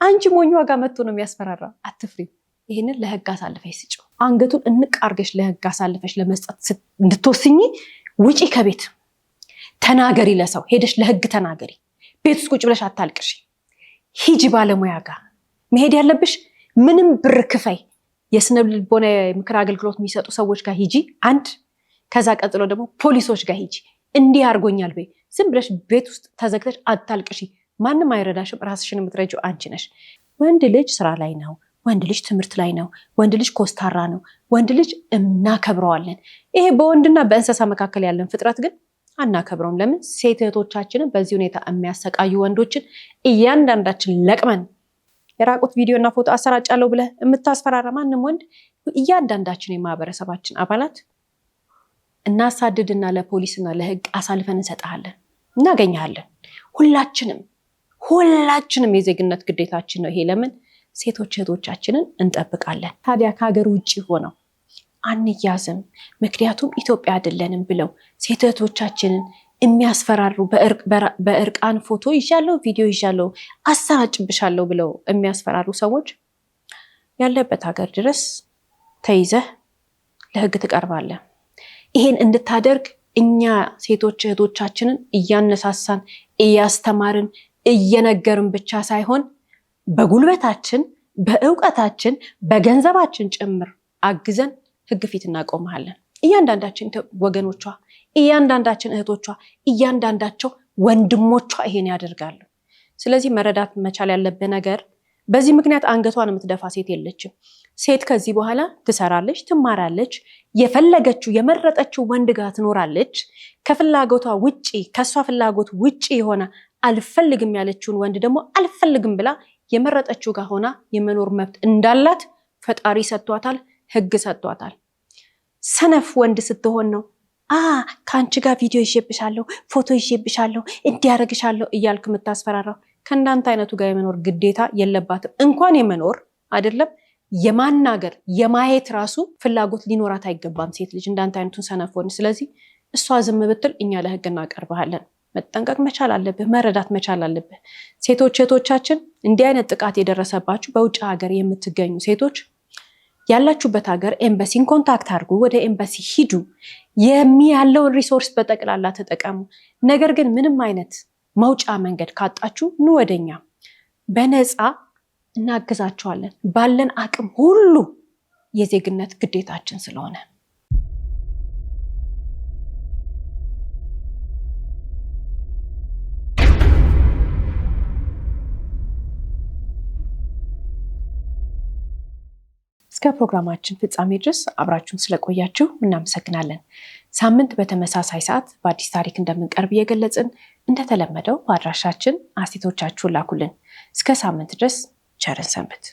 አንቺ ሞኝ ዋጋ መጥቶ ነው የሚያስፈራራ። አትፍሪ። ይሄንን ለህግ አሳልፈሽ ስጪው። አንገቱን እንቅ አርገሽ ለህግ አሳልፈሽ ለመስጠት እንድትወስኚ ውጪ ከቤት ተናገሪ። ለሰው ሄደሽ ለህግ ተናገሪ። ቤት ውስጥ ቁጭ ብለሽ አታልቅሽ። ሂጂ ባለሙያ ጋር መሄድ ያለብሽ ምንም ብር ክፈይ። የስነ ልቦና ምክር አገልግሎት የሚሰጡ ሰዎች ጋር ሂጂ አንድ። ከዛ ቀጥሎ ደግሞ ፖሊሶች ጋር ሂጂ። እንዲህ አድርጎኛል በይ። ዝም ብለሽ ቤት ውስጥ ተዘግተሽ አታልቅሺ። ማንም አይረዳሽም። ራስሽን የምትረጂው አንቺ ነሽ። ወንድ ልጅ ስራ ላይ ነው። ወንድ ልጅ ትምህርት ላይ ነው። ወንድ ልጅ ኮስታራ ነው። ወንድ ልጅ እናከብረዋለን። ይሄ በወንድና በእንስሳ መካከል ያለን ፍጥረት ግን አናከብረውም። ለምን? ሴት እህቶቻችንን በዚህ ሁኔታ የሚያሰቃዩ ወንዶችን እያንዳንዳችን ለቅመን የራቁት ቪዲዮና ፎቶ አሰራጫለሁ ብለህ የምታስፈራራ ማንም ወንድ እያንዳንዳችን የማህበረሰባችን አባላት እናሳድድና ለፖሊስና ለህግ አሳልፈን እንሰጣለን፣ እናገኛለን። ሁላችንም የዜግነት ግዴታችን ነው ይሄ። ለምን? ሴቶች እህቶቻችንን እንጠብቃለን። ታዲያ ከሀገር ውጭ ሆነው አንያዝም ምክንያቱም ኢትዮጵያ አይደለንም ብለው ሴት እህቶቻችንን የሚያስፈራሩ በእርቃን ፎቶ ይዣለሁ፣ ቪዲዮ ይዣለሁ፣ አሰራጭብሻለሁ ብለው የሚያስፈራሩ ሰዎች ያለበት ሀገር ድረስ ተይዘህ ለህግ ትቀርባለህ። ይሄን እንድታደርግ እኛ ሴቶች እህቶቻችንን እያነሳሳን እያስተማርን እየነገርን ብቻ ሳይሆን በጉልበታችን፣ በእውቀታችን፣ በገንዘባችን ጭምር አግዘን ህግ ፊት እናቆምሃለን። እያንዳንዳችን ወገኖቿ፣ እያንዳንዳችን እህቶቿ፣ እያንዳንዳቸው ወንድሞቿ ይሄን ያደርጋሉ። ስለዚህ መረዳት መቻል ያለብህ ነገር በዚህ ምክንያት አንገቷን የምትደፋ ሴት የለችም። ሴት ከዚህ በኋላ ትሰራለች፣ ትማራለች፣ የፈለገችው የመረጠችው ወንድ ጋር ትኖራለች። ከፍላጎቷ ውጪ ከሷ ፍላጎት ውጪ የሆነ አልፈልግም ያለችውን ወንድ ደግሞ አልፈልግም ብላ የመረጠችው ጋር ሆና የመኖር መብት እንዳላት ፈጣሪ ሰጥቷታል፣ ህግ ሰጥቷታል። ሰነፍ ወንድ ስትሆን ነው ከአንቺ ጋር ቪዲዮ ይዤብሻለሁ፣ ፎቶ ይዤብሻለሁ፣ እንዲያረግሻለሁ እያልክ የምታስፈራራው። ከእንዳንተ አይነቱ ጋር የመኖር ግዴታ የለባትም። እንኳን የመኖር አይደለም የማናገር የማየት ራሱ ፍላጎት ሊኖራት አይገባም ሴት ልጅ እንዳንተ አይነቱን ሰነፍ ወንድ። ስለዚህ እሷ ዝም ብትል እኛ ለህግ እናቀርብሃለን። መጠንቀቅ መቻል አለብህ፣ መረዳት መቻል አለብህ። ሴቶች እህቶቻችን እንዲህ አይነት ጥቃት የደረሰባችሁ በውጭ ሀገር የምትገኙ ሴቶች ያላችሁበት ሀገር ኤምባሲን ኮንታክት አድርጉ፣ ወደ ኤምባሲ ሂዱ፣ ያለውን ሪሶርስ በጠቅላላ ተጠቀሙ። ነገር ግን ምንም አይነት መውጫ መንገድ ካጣችሁ ኑ ወደኛ፣ በነፃ እናግዛችኋለን። ባለን አቅም ሁሉ የዜግነት ግዴታችን ስለሆነ እስከ ፕሮግራማችን ፍጻሜ ድረስ አብራችሁን ስለቆያችሁ እናመሰግናለን። ሳምንት በተመሳሳይ ሰዓት በአዲስ ታሪክ እንደምንቀርብ እየገለጽን እንደተለመደው በአድራሻችን አስተያየቶቻችሁን ላኩልን። እስከ ሳምንት ድረስ ቸርን ሰንብት።